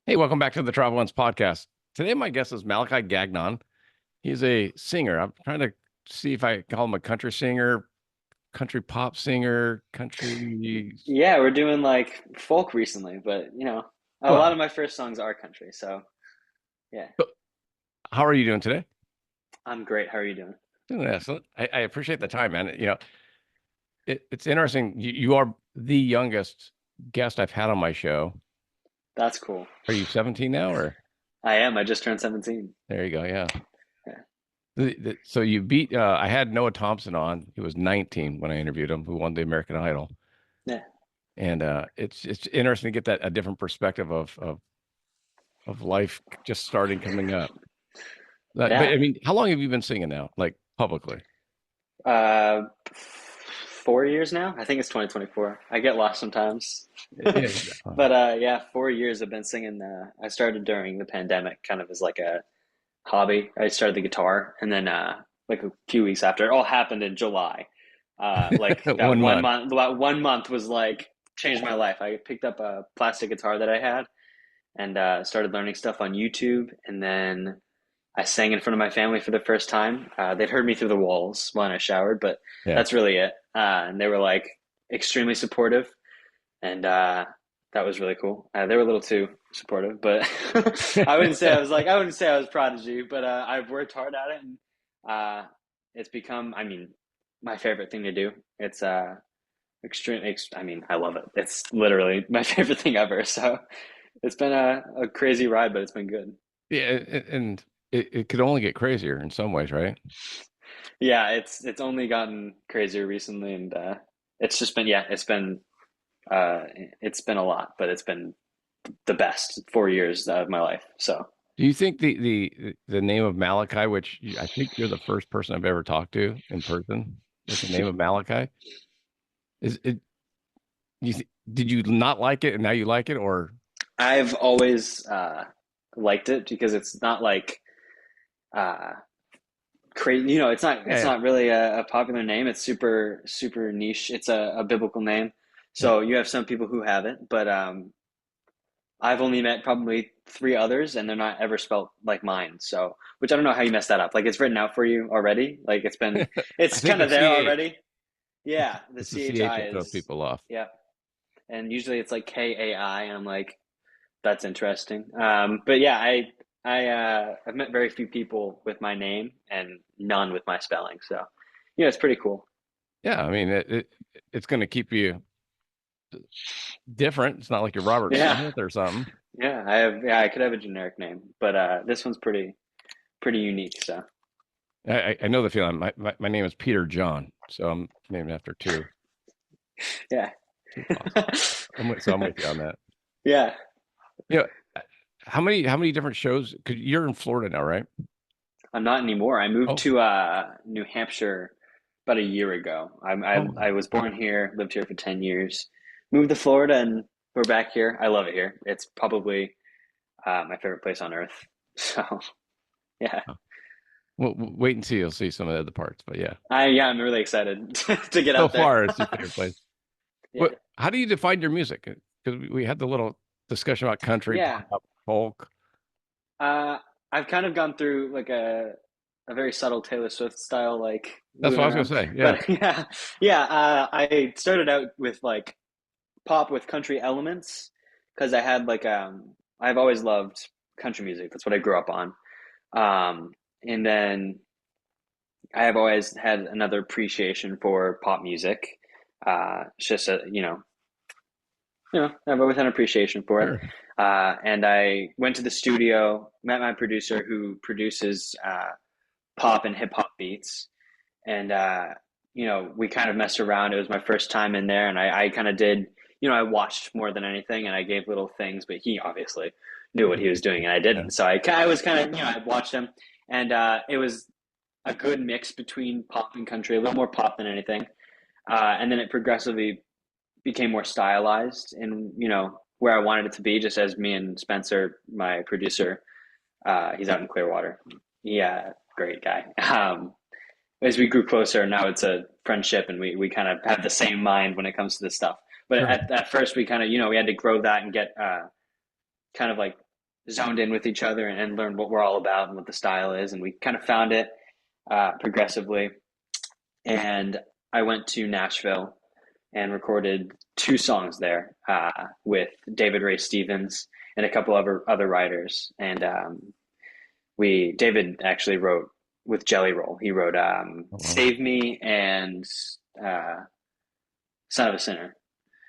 Hey, welcome back to the Travel Ones podcast. Today, my guest is Malachi Gagnon. He's a singer. I'm trying to see if I call him a country singer, country pop singer, country. Yeah, we're doing like folk recently, but a lot of Well, my first songs are country. So yeah, so how are you doing today? I'm great. How are you doing? Doing excellent. I appreciate the time, man. It's interesting. You are the youngest guest I've had on my show. That's cool. Are you 17 now, or I am. I just turned 17. there you go? Yeah. Yeah. So you beat. I had Noah Thompson on. He was 19 when I interviewed him, who won the American Idol. Yeah. And it's interesting to get that a different perspective of life just starting coming up. But Yeah. I mean, how long have you been singing now, like publicly? 4 years now. I think it's 2024. I get lost sometimes. Yeah. But yeah, 4 years I've been singing. I started during the pandemic, kind of as like a hobby. I started the guitar, and then like a few weeks after, it all happened in July. Like that One one month. month, that 1 month was like changed my life. I picked up a plastic guitar that I had and started learning stuff on YouTube, and then I sang in front of my family for the first time. They'd heard me through the walls when I showered, but Yeah. that's really it. And they were like extremely supportive, and that was really cool. They were a little too supportive, but I wouldn't say I was prodigy, but I've worked hard at it, and it's become, I mean, my favorite thing to do. It's I mean, I love it. It's literally my favorite thing ever. So it's been a crazy ride, but it's been good. Yeah, and it could only get crazier in some ways, right? Yeah, it's only gotten crazier recently, and it's just been, uh, it's been a lot, but it's been the best 4 years of my life. So Do you think the name of Malachi, which I think you're the first person I've ever talked to in person with the name of Malachi, is it? Did you not like it and now you like it, or I've always liked it because it's not like uh, crazy. It's yeah, not really a popular name. It's super niche. It's a biblical name. yeah, So you have some people who have it, but I've only met probably three others, and they're not ever spelt like mine. So, which I don't know how you messed that up. Like it's written out for you already. Like I it's think kind the of there CH. already. Yeah, the It's the CH CHI that throws is, people off. yeah, and usually it's like KAI, and I'm like, that's interesting. But yeah, I've met very few people with my name and none with my spelling. So, it's pretty cool. Yeah, I mean it's going to keep you different. It's not like you're Robert Yeah, Smith or something. I could have a generic name, but this one's pretty unique. So I know the feeling. My name is Peter John, so I'm named after yeah. two apostles. So I'm with you on that. Yeah. Yeah. How many different shows? Because you're in Florida now, right? I'm not anymore. I moved Oh, to New Hampshire about a year ago. oh, I was born here, lived here for 10 years, moved to Florida, and we're back here. I love it here. It's probably my favorite place on earth. So, yeah. oh. Well, wait and see. You'll see some of the other parts, but yeah. Yeah, I'm really excited to get So out there. far, it's your favorite place. Yeah. What? How do you define your music? Because we had the little discussion about country, Yeah. pop, folk. Uh, I've kind of gone through like a very subtle Taylor Swift style, like That's moving what I was around. gonna say. Yeah. But yeah. I started out with like pop with country elements because I had like I've always loved country music. That's what I grew up on. And then I have always had another appreciation for pop music. It's just I've always had an appreciation for it. Sure. And I went to the studio, met my producer who produces pop and hip hop beats, and we kind of messed around. It was my first time in there, and I kind of did. I watched more than anything, and I gave little things, but he obviously knew what he was doing, and I Yeah. didn't. So I was kind of, I watched him, and it was a good mix between pop and country, a little more pop than anything. And then it progressively became more stylized and, where I wanted it to be, just as me and Spencer, my producer, he's out in Clearwater. Yeah, great guy. As we grew closer, now it's a friendship, and we kind of have the same mind when it comes to this stuff. But Sure. at first, we kind of, we had to grow that and get kind of like zoned in with each other and learned what we're all about and what the style is. And we kind of found it progressively. And I went to Nashville and recorded two songs there with David Ray Stevens and a couple other writers. And David actually wrote with Jelly Roll. He wrote Oh, wow. "Save Me" and uh, "Son of a Sinner."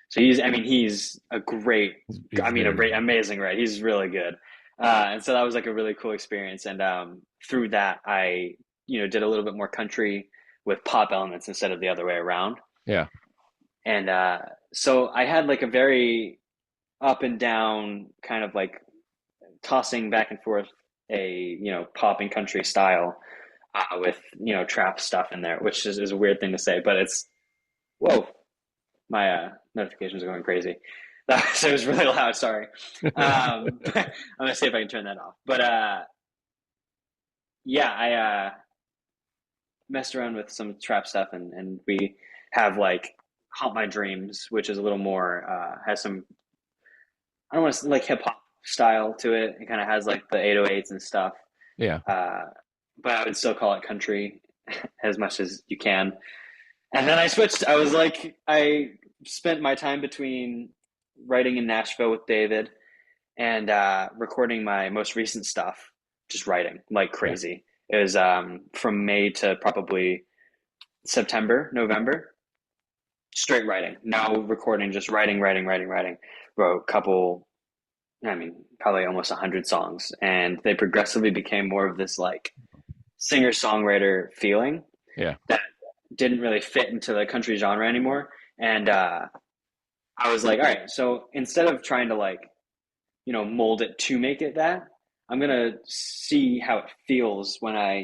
So he's a great, He's very good. amazing, right? He's really good. And so that was like a really cool experience. And through that, I, did a little bit more country with pop elements instead of the other way around. Yeah. And so I had like a very up and down kind of like tossing back and forth pop and country style with, trap stuff in there, which is a weird thing to say, but it's, whoa, my notifications are going crazy. So it was really loud. Sorry. I'm gonna see if I can turn that off. But yeah, I messed around with some trap stuff, and we have like "Haunt My Dreams," which is a little more has some, I don't want to like hip hop style to it. It kind of has like the 808s and stuff. Yeah. Uh, but I would still call it country as much as you can. And then I switched. I spent my time between writing in Nashville with David and recording my most recent stuff, just writing like Yeah. crazy. It was from May to probably September, November, straight writing. Now recording, just writing, writing, writing, writing. Wrote a couple, probably almost 100 songs, and they progressively became more of this like singer-songwriter feeling Yeah. that didn't really fit into the country genre anymore. And I was like, all right, so instead of trying to like, mold it to make it that, I'm gonna see how it feels when I,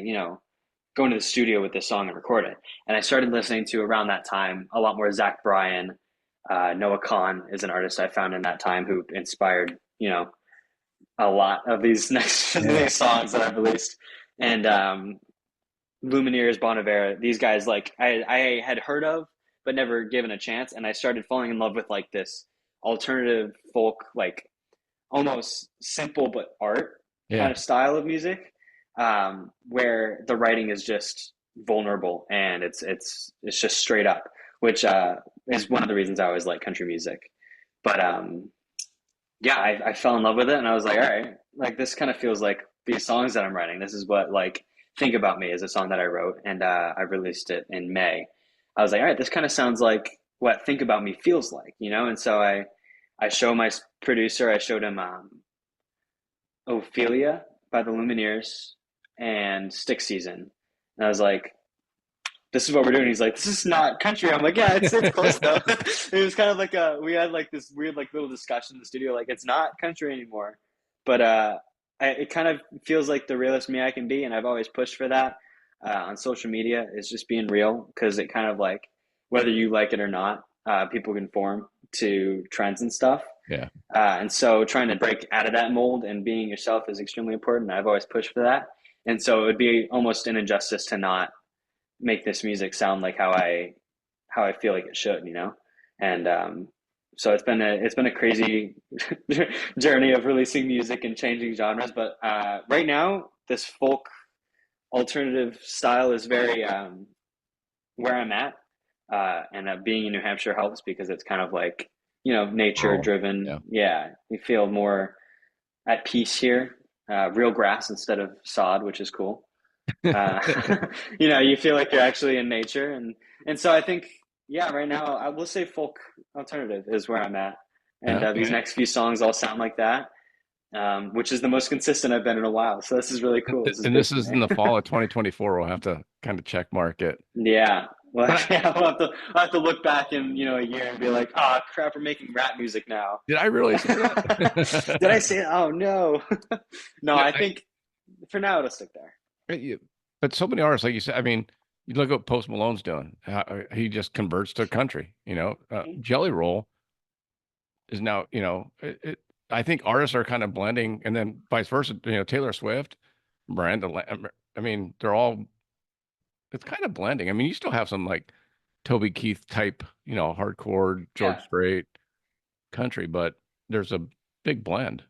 go into the studio with this song and record it. And I started listening to around that time a lot more Zach Bryan. Noah Kahn is an artist I found in that time who inspired, a lot of these next Yeah. these songs that I've released. And Lumineers, Bon Iver, these guys like I had heard of but never given a chance, and I started falling in love with like this alternative folk, like almost simple but art kind Yeah. of style of music, where the writing is just vulnerable and it's just straight up, which is one of the reasons I always like country music. But yeah, I fell in love with it, and I was like, all right, like this kind of feels like these songs that I'm writing. This is what like "Think About Me" is a song that I wrote, and I released it in May. I was like, all right, this kind of sounds like what "Think About Me" feels like, And so I show my producer, I showed him Ophelia by the Lumineers and Stick Season, and I was like, this is what we're doing. He's like, this is not country. I'm like, yeah, it's close though. It was kind of like we had like this weird like little discussion in the studio, like it's not country anymore. But it kind of feels like the realest me I can be, and I've always pushed for that on social media. Is just being real, because it kind of like, whether you like it or not, people conform to trends and stuff. Yeah. And so trying to break out of that mold and being yourself is extremely important. I've always pushed for that. And so it would be almost an injustice to not make this music sound like how I feel like it should, And so it's been a crazy journey of releasing music and changing genres. But right now, this folk alternative style is very where I'm at, and being in New Hampshire helps because it's kind of like nature Rural. driven. Yeah. Yeah, we feel more at peace here. Real grass instead of sod, which is cool. Uh, you feel like you're actually in nature, and so I think, yeah, right now I will say folk alternative is where I'm at, and these Okay. next few songs all sound like that, which is the most consistent I've been in a while. So this is really cool. This is And big this for is me. in the fall of 2024. We'll have to kind of check mark it. Yeah. Well, But yeah, I'll have to look back in a year and be like, oh crap, we're making rap music now. did I really say Did I that? say? Oh no, no. Yeah, I think for now it'll stick there. you- but so many artists, like you said, I mean, you look at what Post Malone's doing. He just converts to country. Jelly Roll is now, I think artists are kind of blending, and then vice versa. Taylor Swift, Miranda. I mean, they're all. It's kind of blending. I mean, you still have some like Toby Keith type, hardcore Yeah. George Strait country, but there's a big blend.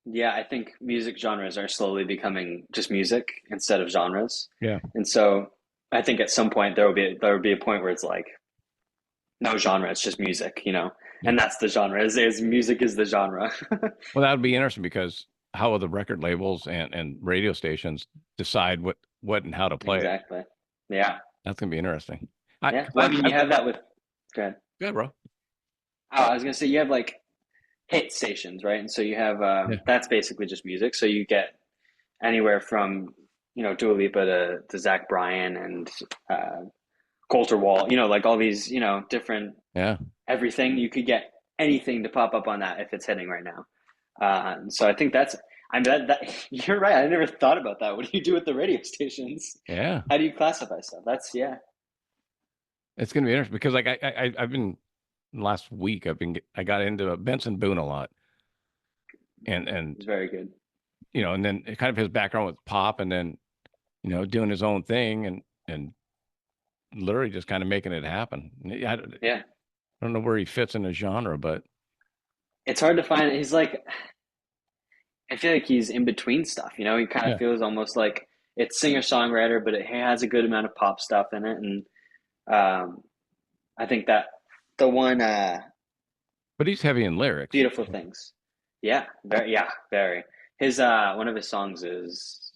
Yeah, I think music genres are slowly becoming just music instead of genres. Yeah. And so I think at some point there will be a point where it's like no genre, it's just music, you know. Yeah. And that's the genre. Is music is the genre. Well, that would be interesting because how will the record labels and radio stations decide what and how to play it? Exactly. Yeah. That's gonna be interesting. Yeah. 'Cause Well, I mean, you have that with, go ahead. good, bro. Oh, I was gonna say you have like hit stations, right? And so you have Yeah. that's basically just music. So you get anywhere from Dua Lipa to Zach Bryan and uh, Coulter Wall, like all these different Yeah. everything. You could get anything to pop up on that if it's hitting right now. So I think that's I mean that you're right. I never thought about that. What do you do with the radio stations? Yeah. How do you classify stuff? That's yeah. It's gonna be interesting because like I've been last week I got into Benson Boone a lot and It's very good. and then kind of his background with pop and then doing his own thing and literally just kind of making it happen. I Yeah. don't know where he fits in the genre, but It's hard to find. He's like I feel like he's in between stuff. He kind of yeah, feels almost like it's singer-songwriter, but it has a good amount of pop stuff in it. And um, I think that the one but he's heavy in lyrics. Beautiful Things. Yeah, very. His one of his songs is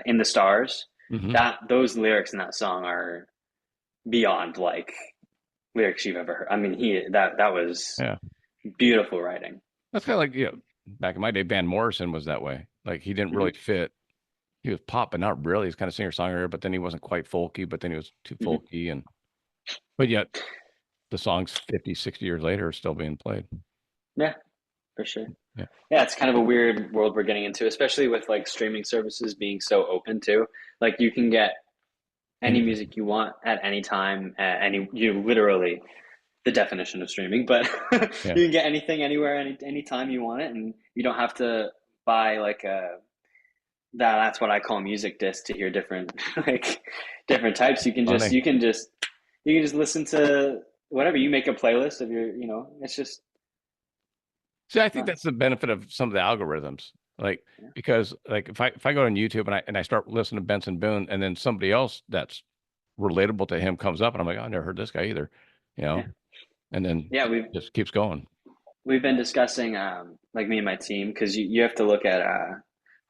In the Stars. Hmm. That those lyrics in that song are beyond like lyrics you've ever heard. I mean, he that was Yeah, beautiful writing. that's kind of like back in my day, Van Morrison was that way. Like he didn't really Hmm. fit. He was pop, but not really. He's kind of singer songwriter, but then he wasn't quite folky, but then he was too Hmm. folky and but yet the songs 50, 60 years later are still being played. Yeah, for sure. Yeah. Yeah, it's kind of a weird world we're getting into, especially with like streaming services being so open too. Like you can get any Anything. music you want at any time, at you literally the definition of streaming, but Yeah. you can get anything anywhere, any time you want it, and you don't have to buy like a that's what I call music disc to hear different like different types. You can just Funny. listen to whatever. You make a playlist of your, it's just See, I think fun. that's the benefit of some of the algorithms. Like Yeah. because like if I go on YouTube and I start listening to Benson Boone and then somebody else that's relatable to him comes up and I'm like, oh, I never heard this guy either, you Yeah. know, and then Yeah, just keeps going. we've been discussing like me and my team because you have to look at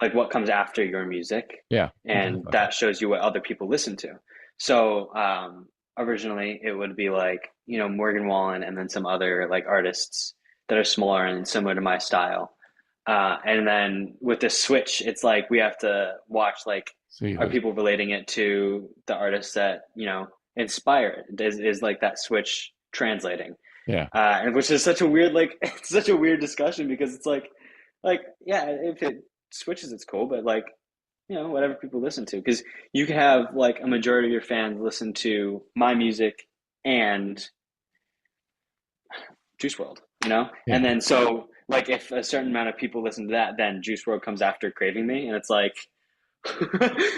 like what comes after your music Yeah, and exactly. that shows you what other people listen to. So originally it would be like Morgan Wallen and then some other like artists that are smaller and similar to my style. And then with this switch it's like we have to watch like See are who's people relating it to the artists that inspire it is like that switch translating, yeah. and which is such a weird like it's such a weird discussion because it's like yeah, if it switches it's cool, but like whatever people listen to, because you can have like a majority of your fans listen to my music and Juice World, Yeah. and then so like if a certain amount of people listen to that, then Juice World comes after Craving Me, and it's like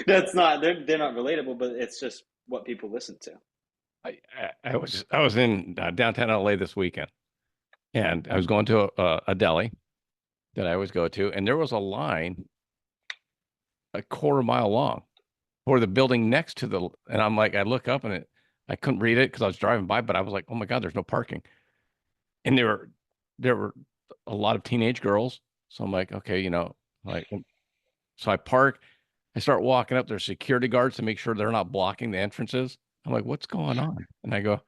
that's not they're not relatable, but it's just what people listen to. I was in downtown LA this weekend and I was going to a deli that I always go to and there was a line a quarter mile long for the building next to the and I'm like I look up and I couldn't read it because I was driving by but I was like oh my god there's no parking and there were a lot of teenage girls so I'm like okay like so I park I start walking up there's security guards to make sure they're not blocking the entrances. I'm like what's going on and I go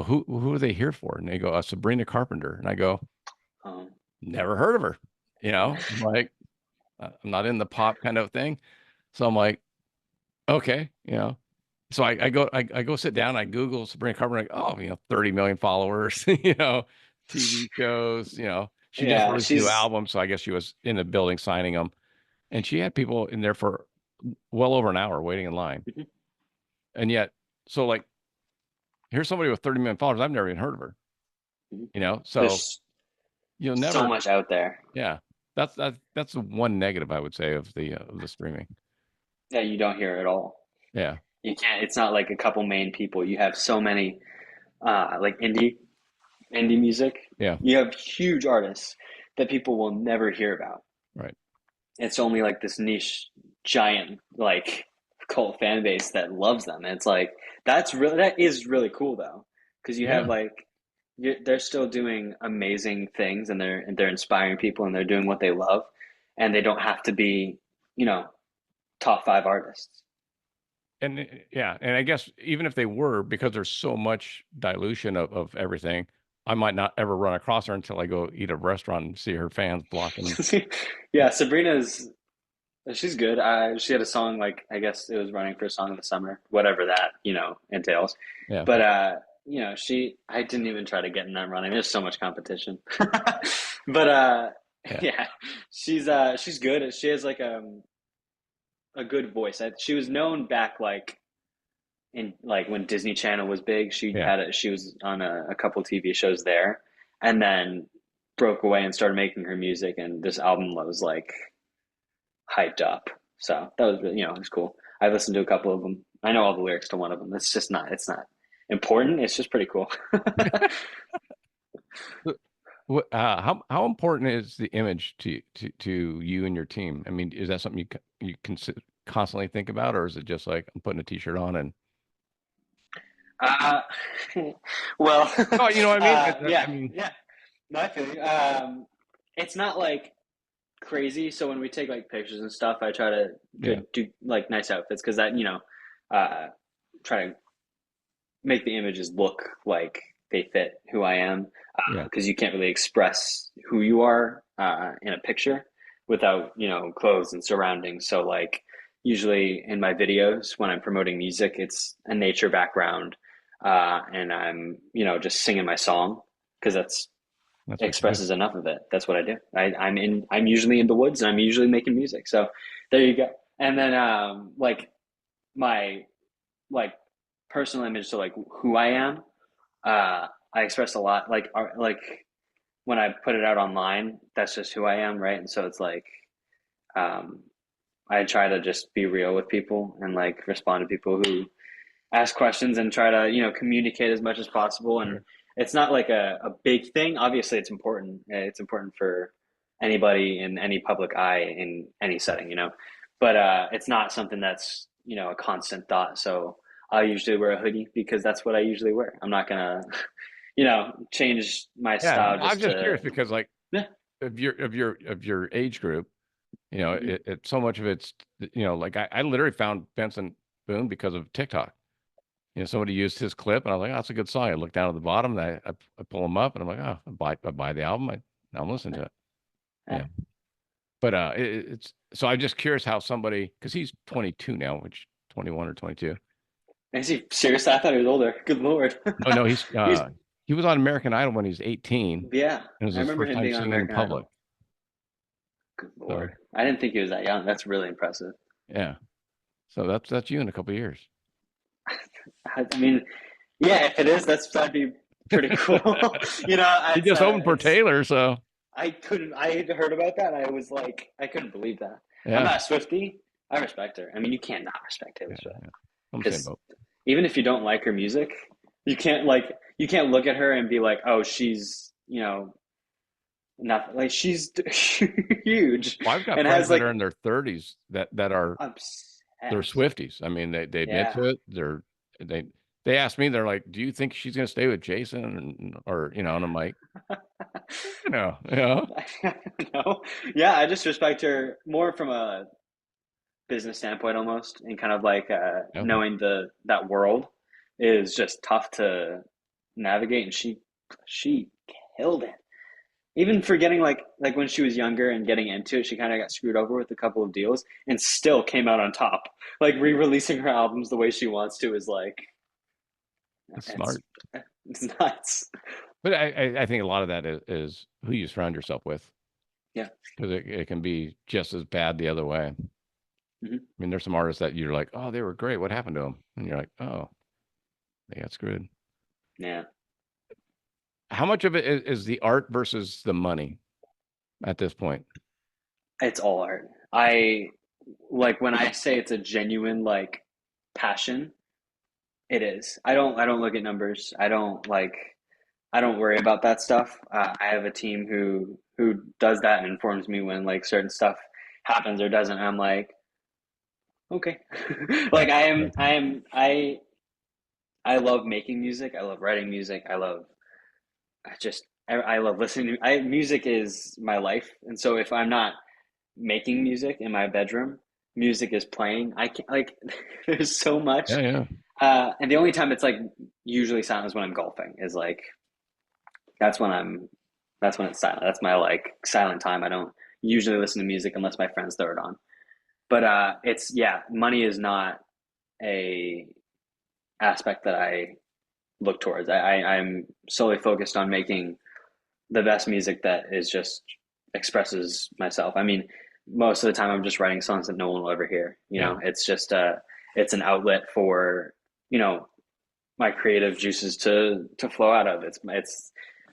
who are they here for and they go Sabrina Carpenter and I go Um, never heard of her. I'm like I'm not in the pop kind of thing. So I'm like, okay. So I go sit down, I Google Sabrina Carpenter, like, oh, 30 million followers, TV shows, she just yeah, released a new she's album. So I guess she was in the building signing them. And she had people in there for well over an hour waiting in line. mhm, And yet, so like, here's somebody with 30 million followers. I've never even heard of her, mhm. So There's you'll so never, much out there. yeah, that's the one negative I would say of the streaming. Yeah, you don't hear at all. Yeah. You can't. It's not like a couple main people. You have so many, like indie music. Yeah. You have huge artists. that people will never hear about. Right. It's only like this niche, giant, like cult fan base that loves them. And it's like that is really cool though, because you have Yeah. like they're still doing amazing things, and they're inspiring people, and they're doing what they love, and they don't have to be, you know, top five artists. And yeah, and I guess even if they were, because there's so much dilution of everything, I might not ever run across her until I go eat at a restaurant and see her fans blocking. Yeah, Sabrina's she's good. She had a song, like I guess it was running for a song of the summer, whatever that entails. Yeah. But she I didn't even try to get in that running. There's so much competition. But Yeah. yeah, she's good. She has like a good voice. She was known back like in like when Disney Channel was big. Yeah. She was on a couple TV shows there, and then broke away and started making her music. And this album was like hyped up. So that was really, it was cool. I've listened to a couple of them. I know all the lyrics to one of them. It's not important. It's just pretty cool. How important is the image to you and your team? I mean, is that something you constantly think about, or is it just like I'm putting a t-shirt on and Uh, well, oh, you know what I mean? I yeah, mean, yeah. No, I feel you. It's not like crazy. So when we take like pictures and stuff, I try to yeah, do like nice outfits because that, uh, try to make the images look like they fit who I am. yeah, Because you can't really express who you are in a picture without, clothes and surroundings. So like usually in my videos when I'm promoting music, it's a nature background, and I'm, just singing my song because that's that's what you do. expresses enough of it. That's what I do. I'm usually in the woods, and I'm usually making music. So there you go. And then like my like personal image, so like who I am, I express a lot. Like when I put it out online, that's just who I am, right? And so it's like um, I try to just be real with people and like respond to people who ask questions and try to communicate as much as possible. And Sure. it's not like a big thing. Obviously it's important. It's important for anybody in any public eye in any setting, but it's not something that's a constant thought. So I usually wear a hoodie because that's what I usually wear. I'm not gonna change my Yeah, style I'm just just to curious because like yeah. of your age group, Mhm. so much of it's like I literally found Benson Boone because of TikTok. Somebody used his clip, and I was like, "Oh, that's a good song." I look down at the bottom, and I pull him up, and I'm like, "Oh, I buy the album. Now I'm listening to it." Yeah. Yeah, but it's so I'm just curious how somebody because he's 22 now, which 21 or 22. Is he serious? I thought he was older. Good Lord. Oh no, he's He's he was on American Idol when he was 18. yeah. It was I his remember first him time being on singing in American public. Idol. Good So Lord. I didn't think he was that young. That's really impressive. yeah, so that's you in a couple of years. I mean, yeah, if it is, that'd be pretty cool. He just opened for it's Taylor, so I had heard about that. I was like, I couldn't believe that. I'm yeah, not a Swiftie. I respect her. I mean, you can't not respect Taylor yeah, Swift yeah. I'm the same because boat. even if you don't like her music, you can't look at her and be like, oh, she's not like she's huge Well, I've got and friends has that are like in their 30s that are they're obsessed. Swifties. I mean, they admit Yeah. to it. They they ask me, they're like, "Do you think she's going to stay with Jason?" Or and I'm like, No. Yeah, I just respect her more from a business standpoint almost, and kind of like okay, knowing that world is just tough to navigate, and she killed it. Even forgetting like when she was younger and getting into it, she kind of got screwed over with a couple of deals and still came out on top. Like re-releasing her albums the way she wants to is like that's it's smart. it's nuts. But I think a lot of that is who you surround yourself with Yeah. because it can be just as bad the other way. I Hmm. mean, there's some artists that you're like, "Oh, they were great. What happened to them?" And you're like, "Oh, they got screwed." Yeah. How much of it is the art versus the money at this point? It's all art. I like when I say it's a genuine like passion, it is. I don't look at numbers. I don't like I don't worry about that stuff. I have a team who does that and informs me when like certain stuff happens or doesn't. I'm like, okay. Yeah. Like Yeah. I love making music. I love writing music. I love listening to music is my life. And so if I'm not making music in my bedroom, music is playing. I can't like there's so much. Yeah. Yeah. And the only time it's like usually silent is when I'm golfing. Is like that's when I'm that's when it's silent. That's my like silent time. I don't usually listen to music unless my friends throw it on. But it's yeah, money is not a aspect that I look towards. I'm solely focused on making the best music that is just expresses myself. I mean, most of the time I'm just writing songs that no one will ever hear. You Yeah. know, it's just it's an outlet for, you know, my creative juices to flow out of. It's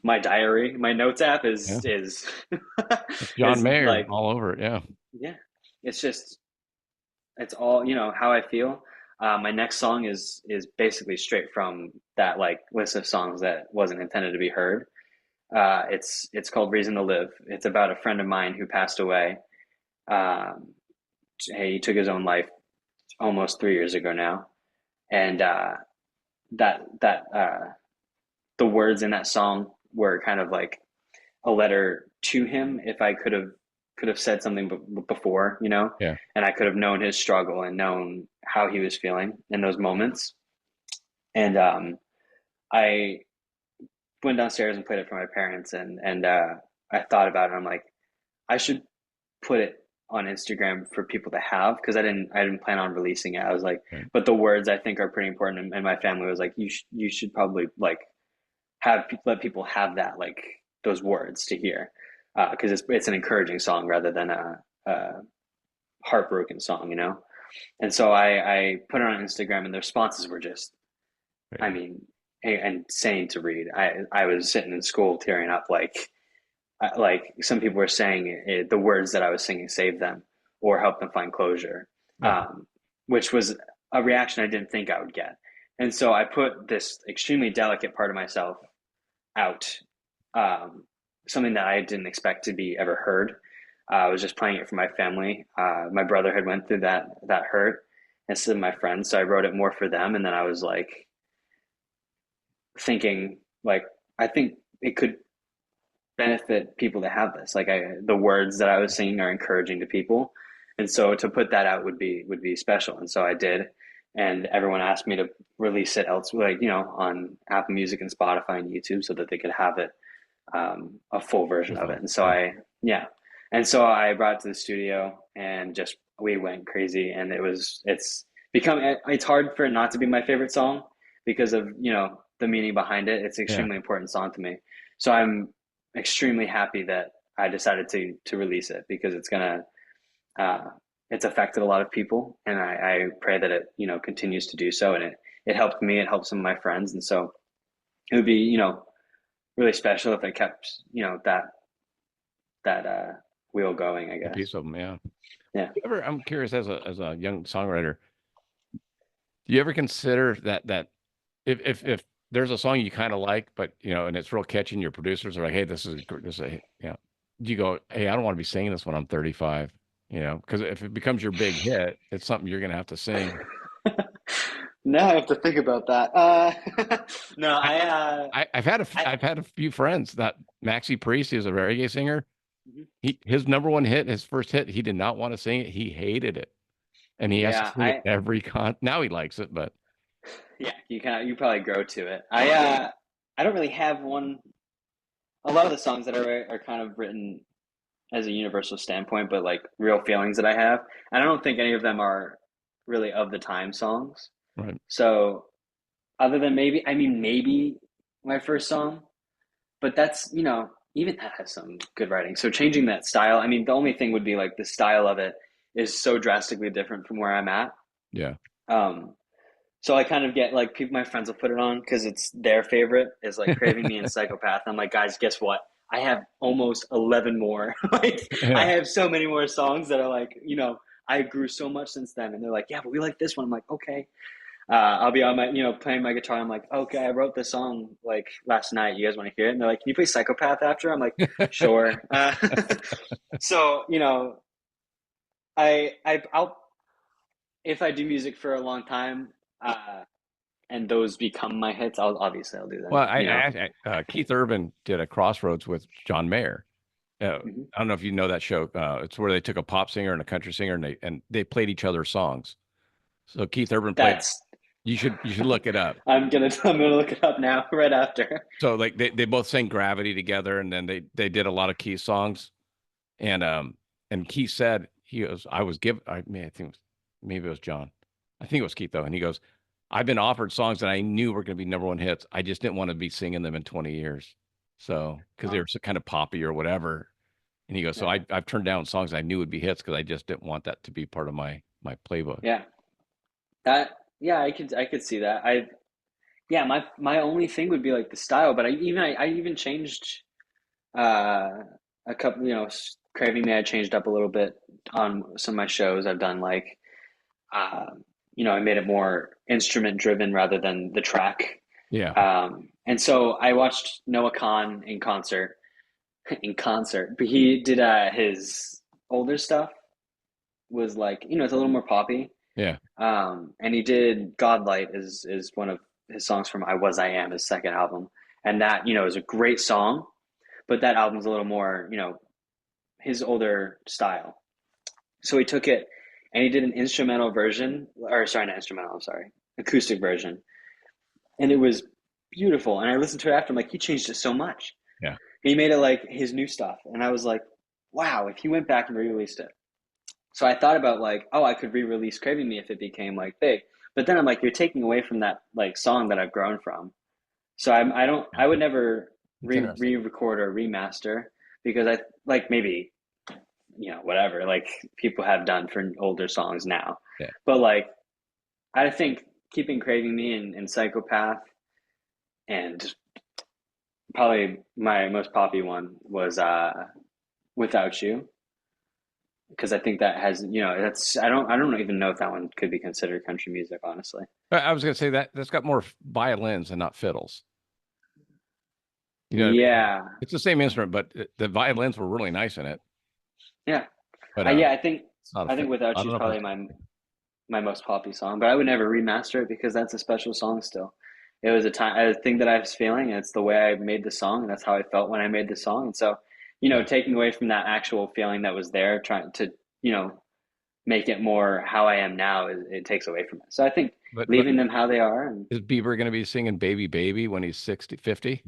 my diary. My notes app Yeah. is It's John is Mayer like all over it. Yeah. yeah. It's just it's all, you know, how I feel. My next song is basically straight from that like list of songs that wasn't intended to be heard. It's called Reason to Live. It's about a friend of mine who passed away. Um, he took his own life almost 3 years ago now, and that the words in that song were kind of like a letter to him. If I could have said something before, you know, Yeah. and I could have known his struggle and known how he was feeling in those moments. And I went downstairs and played it for my parents, and I thought about it. I'm like, I should put it on Instagram for people to have because I didn't plan on releasing it. I was like, Right. but the words I think are pretty important, and my family was like, you should probably like have let people have that like those words to hear because it's an encouraging song rather than a heartbroken song, you know. And so I put it on Instagram, and the responses were just, I Right. mean, insane to read. I was sitting in school tearing up like some people were saying the words that I was singing saved them or helped them find closure, Yeah. um, which was a reaction I didn't think I would get. And so I put this extremely delicate part of myself out, um, something that I didn't expect to be ever heard. I was just playing it for my family. My brother had went through that hurt, and some of my friends. So I wrote it more for them, and then I was like thinking, like I think it could benefit people to have this. Like the words that I was singing are encouraging to people, and so to put that out would be special. And so I did, and everyone asked me to release it elsewhere, like you know, on Apple Music and Spotify and YouTube, so that they could have it a full version of it. Well, And so yeah. yeah, and so I brought it to the studio and just we went crazy. And it's hard for it not to be my favorite song because of you know the meaning behind it. It's an Yeah. extremely important song to me. So I'm extremely happy that I decided to release it because uh, it's affected a lot of people, and I pray that it you know continues to do so. And it helped me, it helped some of my friends, and so it would be you know really special if I kept you know that wheel going, I A guess. piece of them. Yeah. Yeah. You ever, I'm curious as a young songwriter, do you ever consider that if there's a song you kind of like, but you know, and it's real catchy, and your producers are like, hey, this is a hit, yeah. Do you go, hey, I don't want to be singing this when I'm 35, you know, because if it becomes your big hit, it's something you're gonna have to sing. Now I have to think about that. No, I, I've had I, I've had a few friends that Maxi Priest is a reggae singer. mhm. His number one hit, his first hit, he did not want to sing it. He hated it, and he has to Yeah, sing it every con. Now he likes it, but yeah, you probably grow to it. I don't really have one. A lot of the songs that are kind of written as a universal standpoint, but like real feelings that I have, and I don't think any of them are really of the time songs. right, So other than maybe, I mean, maybe my first song, but that's you know even that has some good writing. So changing that style, I mean, the only thing would be like the style of it is so drastically different from where I'm at. yeah, Um, so I kind of get like people, my friends will put it on because it's their favorite is like Craving Me and Psychopath. I'm like, guys, guess what? I have almost 11 more. Like I yeah, have so many more songs that are like, you know, I grew so much since then. And they're like, yeah, but we like this one. I'm like, okay. I'll be on my, playing my guitar. I'm like, okay, I wrote this song like last night. You guys want to hear it? And they're like, can you play Psychopath after? I'm like, sure. So, I'll if I do music for a long time, and those become my hits, I'll do Well, them. You know. Keith Urban did a Crossroads with John Mayer. Mhm. I don't know if you know that show. It's where they took a pop singer and a country singer, and they played each other's songs. So Keith Urban played. That's You should look it up. I'm gonna look it up now right after. So like they both sang Gravity together, and then they did a lot of Keith songs. And Keith said he goes, I was given. I mean, I think it was, maybe it was John. I think it was Keith though, and he goes, I've been offered songs that I knew were going to be number one hits. I just didn't want to be singing them in 20 years. So because they Wow. were so kind of poppy or whatever. And he goes, so Yeah. I've turned down songs I knew would be hits because I just didn't want that to be part of my playbook. Yeah. That yeah, I could see that. My only thing would be like the style, but I even changed uh a couple, Craving Me I changed up a little bit on some of my shows I've done like uh I made it more instrument driven rather than the track. Yeah. And so I watched Noah Kahn in concert but he did his older stuff was like, it's a little more poppy. Yeah. And he did Godlight is one of his songs from I Was I Am, his second album. And that, is a great song, but that album's a little more, his older style. So he took it and he did an instrumental version, or sorry, not instrumental, I'm sorry, acoustic version. And it was beautiful. And I listened to it after, I'm like, he changed it so much. Yeah. He made it like his new stuff. And I was like, wow, if he went back and re-released it. So I thought about like, oh, I could re-release Craving Me if it became like big. But then I'm like, you're taking away from that like song that I've grown from. So I would never It's interesting. re-record or remaster because I like maybe, whatever, like people have done for older songs now. Yeah. But like, I think keeping Craving Me and Psychopath and probably my most poppy one was Without You because I think that has, that's I don't even know if that one could be considered country music, honestly. I was going to say that that's got more violins and not fiddles. You know what I mean? Yeah, It's the same instrument, but the violins were really nice in it. yeah, But yeah. I think it's not a I think fiddle. Without I You don't is know if probably that's my most poppy song, but I would never remaster it because that's a special song still. It was a thing that I was feeling, and it's the way I made the song, and that's how I felt when I made the song. And so, yeah. taking away from that actual feeling that was there, trying to, make it more how I am now, it takes away from it. So I think But leaving them how they are, and is Bieber going to be singing "Baby Baby" when he's 60, 50?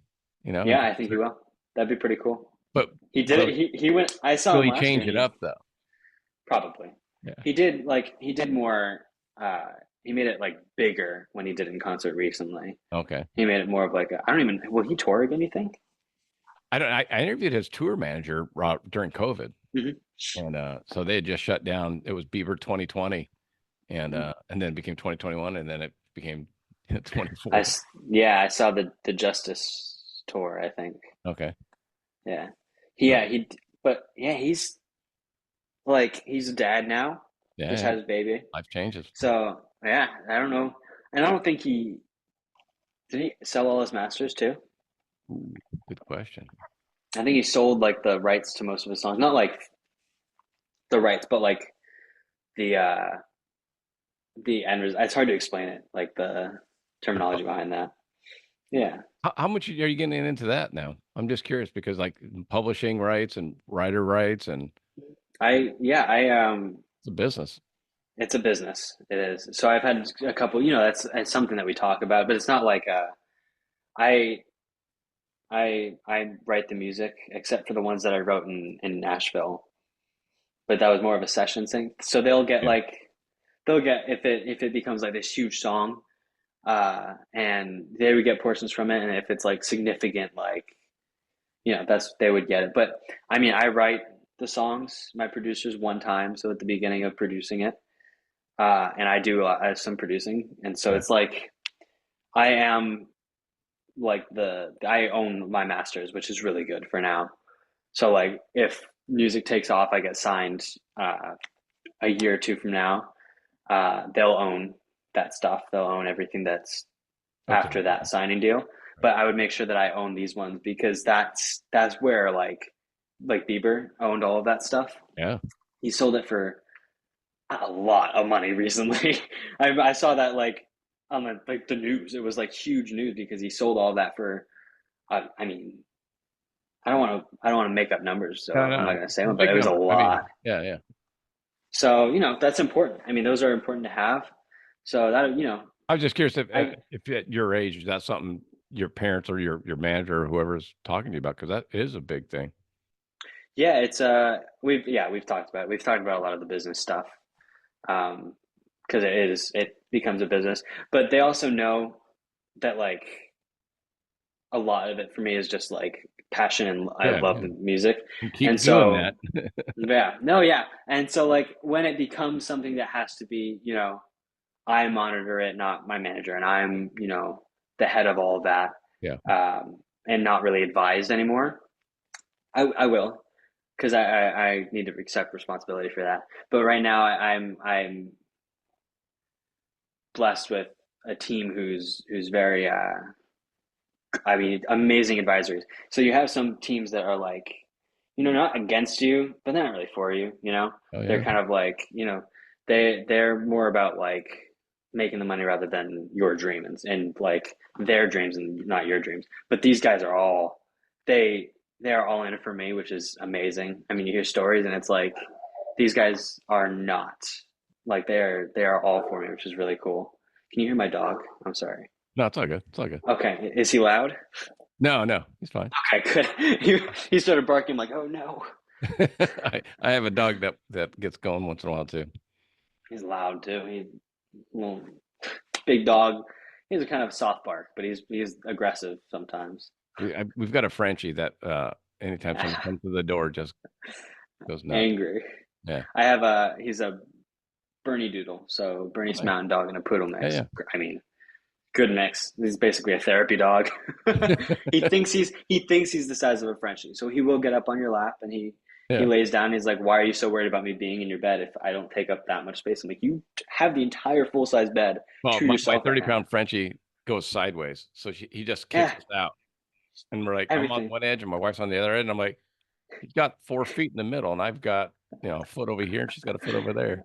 You know, in yeah, I think he concert? will. That'd be pretty cool. But He did will it. He went. I saw will him he last year, change and it he up though? probably Yeah. he did more. He made it like bigger when he did it in concert recently. Okay. He made it more of like I don't even. Will he tour again? You think? I don't. I interviewed his tour manager during COVID, Hmm. and so they had just shut down. It was Bieber 2020, and then it became 2021, and then it became 24. Yeah, I saw the Justice tour. I think. Okay. Yeah, So but yeah, he's a dad now. yeah, Just yeah, had his baby. life changes. So yeah, I don't know, and I don't think he did he sell all his masters too. Ooh, good question. I think he sold like the rights to most of his songs, not like the rights, but like the end result. It's hard to explain it, like the terminology behind that. Yeah, How much are you getting into that now? I'm just curious because like publishing rights and writer rights and I it's a business. it's a business. It is. So I've had a couple. That's something that we talk about, but it's not like I I write the music except for the ones that I wrote in Nashville, but that was more of a session thing. So Yeah. they'll get if it becomes like this huge song, and they would get portions from it, and if it's like significant, like that's they would get it. But I mean, I write the songs, my producers one time, so at the beginning of producing it, and I do some producing, and so Okay. it's like I am like I own my masters, which is really good for now. So like if music takes off, I get signed a year or two from now, they'll own that stuff. They'll own everything that's Okay. after that signing deal. But I would make sure that I own these ones because that's where like Bieber owned all of that stuff. Yeah. He sold it for a lot of money recently. I saw that like on the news. It was like huge news because he sold all of that for. I mean, I don't want to make up numbers, so No, I'm not no, going to say one, but big it was a numbers. I mean, lot. yeah, yeah. So that's important. I mean, those are important to have. So that I was just curious I if at your age, is that something your parents or your manager or whoever's talking to you about? Because that is a big thing. yeah, it's we've talked about a lot of the business stuff because it becomes a business, but they also know that like a lot of it for me is just like passion and I Yeah, love yeah. the music, And and keep doing so that. yeah, no, yeah, and so like when it becomes something that has to be I monitor it, not my manager, and I'm the head of all of that, Yeah. and not really advised anymore. I will because I need to accept responsibility for that. But right now I'm blessed with a team who's very I mean amazing advisories. So you have some teams that are like not against you, but they're not really for you. Oh They're yeah. kind of like they're more about like making the money rather than your dream and like their dreams and not your dreams. But these guys are all they they are all in it for me, which is amazing. I mean, you hear stories and it's like these guys are not like they are all for me, which is really cool. Can you hear my dog? I'm sorry. No, it's all good. It's all good. Okay, is he loud? No, no, he's fine. Okay, good. He started barking. I'm like, oh no, I have a dog that gets going once in a while too. he's loud too. He's a little big dog. He's a kind of soft bark, but he's aggressive sometimes. We've got a Frenchie that anytime someone comes to the door just goes nuts. Angry. Yeah. He's a Bernie Doodle, so Bernese Nice. Mountain Dog and a poodle mix. Yeah, I mean, good mix. He's basically a therapy dog. yeah. he thinks he's the size of a Frenchie, so he will get up on your lap and he Yeah. lays down. He's like, "Why are you so worried about me being in your bed if I don't take up that much space?" I'm like, "You have the entire full size bed Well, to my yourself right 30 now." pound Frenchie goes sideways. So he just kicks Yeah, us out. And we're like, I'm on everything. one edge and my wife's on the other end. And I'm like, he's got 4 feet in the middle, and I've got, a foot over here and she's got a foot over there.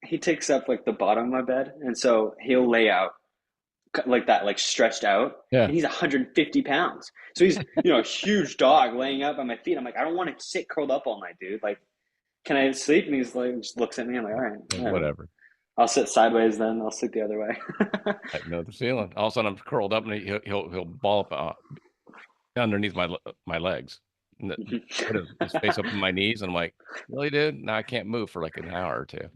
He takes up like the bottom of my bed, and so he'll lay out like that, like stretched out, Yeah. and he's 150 pounds. So he's a huge dog laying up on my feet. I'm like, I don't want to sit curled up all night, dude. Like, can I sleep? And he's like, just looks at me. I'm like, all right, Like, whatever. whatever. I'll sit sideways then. I'll sit the other way. I know the feeling. All of a sudden I'm curled up and he'll ball up underneath my legs and put his face up on my knees. And I'm like, really, dude? Now I can't move for like an hour or two.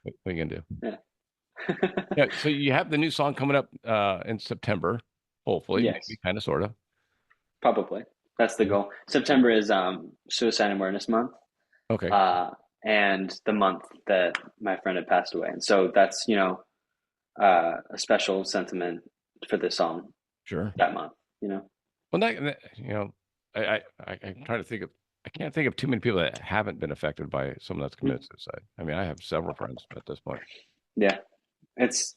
What are you gonna do? Yeah. Yeah. So you have the new song coming up in September, hopefully, maybe Yes, kind of, sort of. probably. That's the Yeah. goal. September is Suicide Awareness Month, Okay. uh, and the month that my friend had passed away. And so that's a special sentiment for this song Sure. that month. You know. Well, I'm trying to think of, I can't think of too many people that haven't been affected by someone that's committed suicide. I mean, I have several friends at this point. Yeah, it's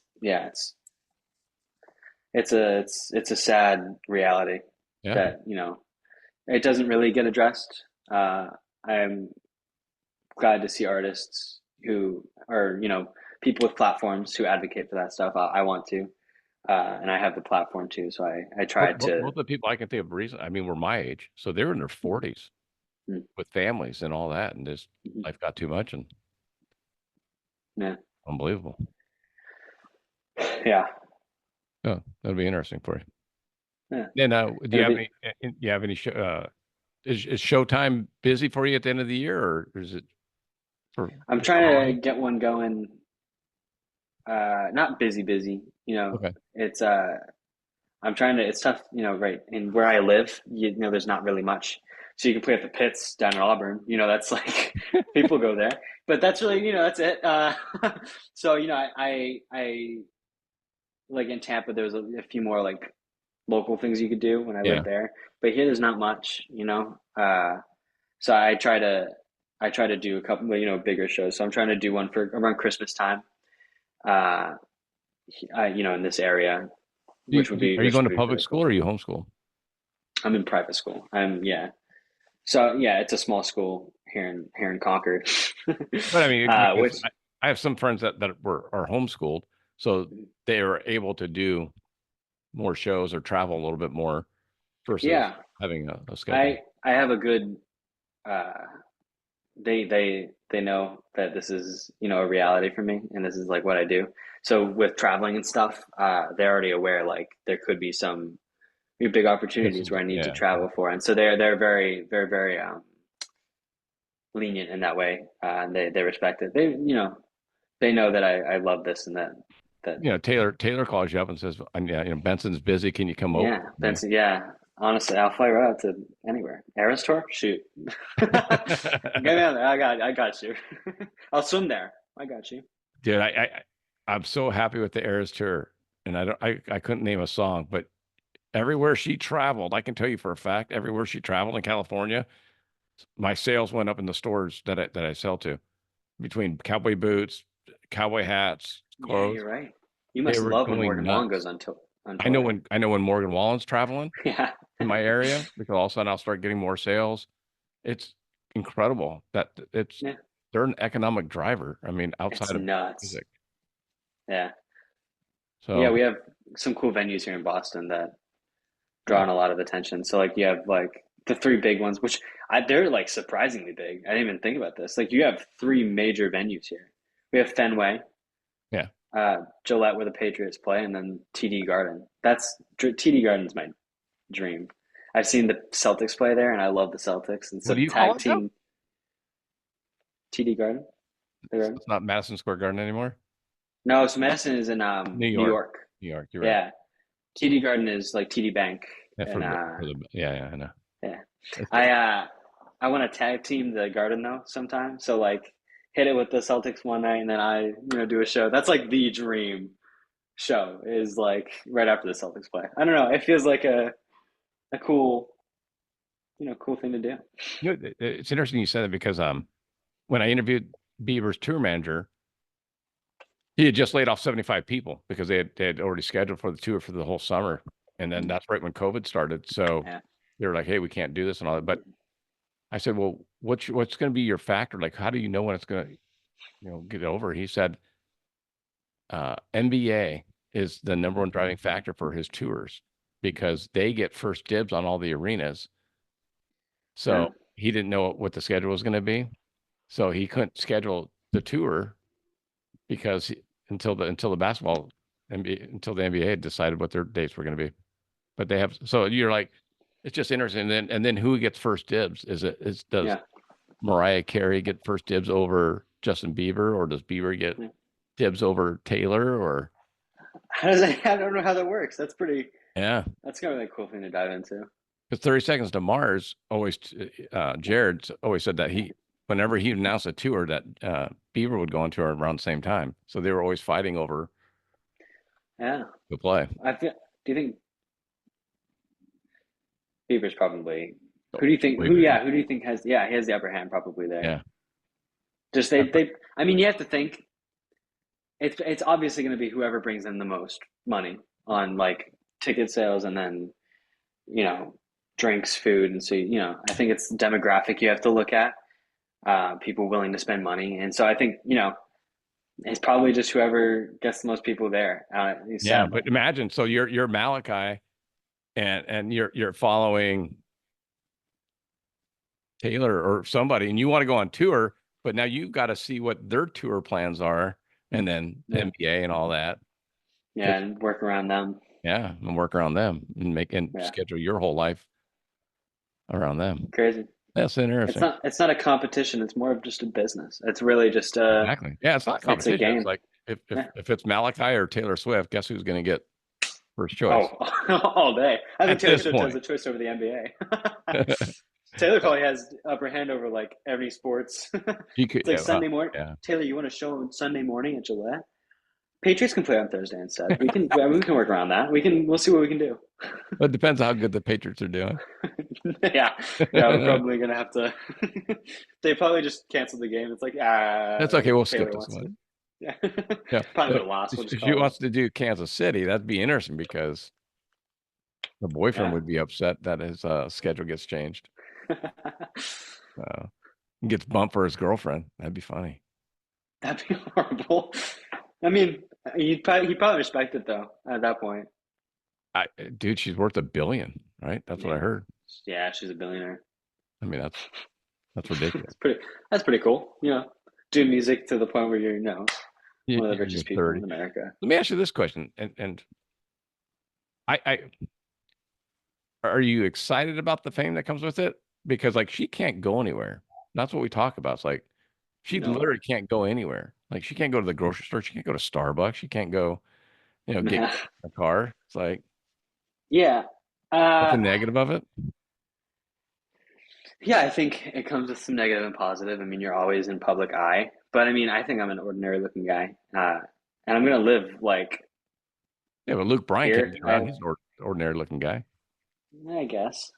a sad reality Yeah, that it doesn't really get addressed. I'm glad to see artists who are people with platforms who advocate for that stuff. I want to, and I have the platform too. So I tried Both to. of the people I can think of recent, I mean, were my age, so they're in their 40s Mm, with families and all that, and just mhm. life got too much and Yeah, unbelievable. yeah, Yeah, that'll be interesting for you. yeah. And do you It'll have be. any? Do you have any show? Is Showtime busy for you at the end of the year, or is it for I'm just the trying to holiday? get one going. Not busy, busy. Okay, It's I'm trying to. It's tough, right? And where I live, there's not really much. So you can play at the pits down in Auburn. That's like people go there, but that's really, that's it. So I like in Tampa, there was a few more like local things you could do when I yeah, lived there, but here there's not much. So I try to do a couple, bigger shows. So I'm trying to do one for around Christmas time, uh, in this area, Are you which going would to be public really school cool. or are you homeschool? I'm in private school. Yeah. So yeah, it's a small school here in Concord, But I mean, because which I have some friends that are homeschooled, so they are able to do more shows or travel a little bit more versus yeah, having a schedule. I have a good uh, they know that this is a reality for me and this is like what I do. So with traveling and stuff, they're already aware like there could be some big Yes, opportunities where I need to yeah. travel for, and so they're very very very lenient in that way, and they respect it. They know that I love this and that Taylor calls you up and says, "Yeah, Benson's busy. Can you come over yeah, for me?" Benson, yeah. Honestly, I'll fly right out to anywhere. Eras tour, shoot. Get me on there. I got you. I'll swim there. I got you. Dude, I'm so happy with the Eras tour, and I couldn't name a song, but everywhere she traveled, I can tell you for a fact, everywhere she traveled in California, my sales went up in the stores that I sell to. Between cowboy boots, cowboy hats, Yeah, clothes, you're right. You they must were love when going Morgan Wallen goes nuts. on I know tour. when Morgan Wallen's traveling Yeah, in my area because all of a sudden I'll start getting more sales. It's incredible that yeah. they're an economic driver. I mean, It's outside of nuts. music. Yeah, yeah. So We have some cool venues here in Boston that yeah, drawing a lot of attention. So like you have like the three big ones, which they're like surprisingly big. I didn't even think about this. Like you have three major venues here. We have Fenway, yeah. Gillette where the Patriots play, and then TD Garden. TD Garden's my dream. I've seen the Celtics play there, and I love the Celtics. And so What do to you call tag it now? team TD Garden, the Garden. It's not Madison Square Garden anymore. No, so Madison is in New New York, York. New York. You're right. Yeah, TD Garden is like TD Bank, Yeah, and yeah, I know. yeah. It's, I want to tag team the Garden though sometime. So like hit it with the Celtics one night and then I do a show. That's like the dream show is like right after the Celtics play. I don't know. It feels like a cool cool thing to do. it's interesting you said that because when I interviewed Bieber's tour manager, he had just laid off 75 people because they had already scheduled for the tour for the whole summer. And then that's right when COVID started. So Yeah. they were like, hey, we can't do this and all that. But I said, well, what's going to be your factor? Like, how do you know when it's going to, get over? He said, NBA is the number one driving factor for his tours because they get first dibs on all the arenas. Yeah. So he didn't know what the schedule was going to be. So he couldn't schedule the tour because until the basketball NBA until the NBA had decided what their dates were going to be. But they have so you're like it's just interesting. And then who gets first dibs? Does Yeah. Mariah Carey get first dibs over Justin Bieber, or does Bieber get Yeah. dibs over Taylor? Or How does that, I don't know how that works. yeah, That's kind of a cool thing to dive into. because 30 Seconds to Mars always Jared always said that whenever he announced a tour that Bieber would go on tour around the same time, so they were always fighting over Yeah. the play. Do you think Bieber's probably So, who do you think way bigger. who do you think has he has the upper hand probably there. Yeah. Just they I mean you have to think it's obviously going to be whoever brings in the most money on like ticket sales and then you know drinks, food, and so I think it's demographic you have to look at, people willing to spend money, and so I think it's probably just whoever gets the most people there. Yeah, Sadly, but imagine so you're Malachi and you're following Taylor or somebody and you want to go on tour, but now you've got to see what their tour plans are and then yeah, NBA and all that. yeah, Because and work around them. yeah, and work around them and Yeah, schedule your whole life around them. crazy. That's It's interesting. not it's not a competition. It's more of just a business. It's really just Exactly. Yeah, it's not it's a competition. It's game. like Yeah. if it's Malachi or Taylor Swift, guess who's going to get first Oh, choice all day. I think at Taylor this Swift has point? a choice over the NBA. Taylor probably has upper hand over like every sports. You could, It's like yeah, Sunday morning. yeah. Taylor, you want to show on Sunday morning at Gillette? Patriots can play on Thursday instead. We can work around that. We'll see what we can do. But it depends on how good the Patriots are doing. Yeah, yeah, we're probably gonna have to. They probably just canceled the game. It's like That's okay. We'll skip Taylor this wants to. one. Yeah. Yeah, Probably would have lost. We'll if just she call wants to do Kansas City, that'd be interesting because the it. boyfriend Yeah. would be upset that his schedule gets changed. Uh, gets bumped for his girlfriend. That'd be funny. That'd be horrible. I mean, he'd probably respect it though at that point. Dude, she's worth $1 billion, right? That's what I Yeah. heard. Yeah, she's a billionaire. I mean, that's ridiculous. That's pretty cool. Do music to the point where you're, one of the You're richest people 30. in America. Let me ask you this question, and I are you excited about the fame that comes with it? Because like she can't go anywhere. That's what we talk about. It's like she No. literally can't go anywhere. Like she can't go to the grocery store. She can't go to Starbucks. She can't go, get a car. It's like Yeah. that's Uh, the negative of it. yeah, I think it comes with some negative and positive. I mean, you're always in public eye, but I mean, I think I'm an ordinary looking guy. And I'm gonna live like Yeah, but Luke Bryan can't here. get around. He's an ordinary looking guy. I guess.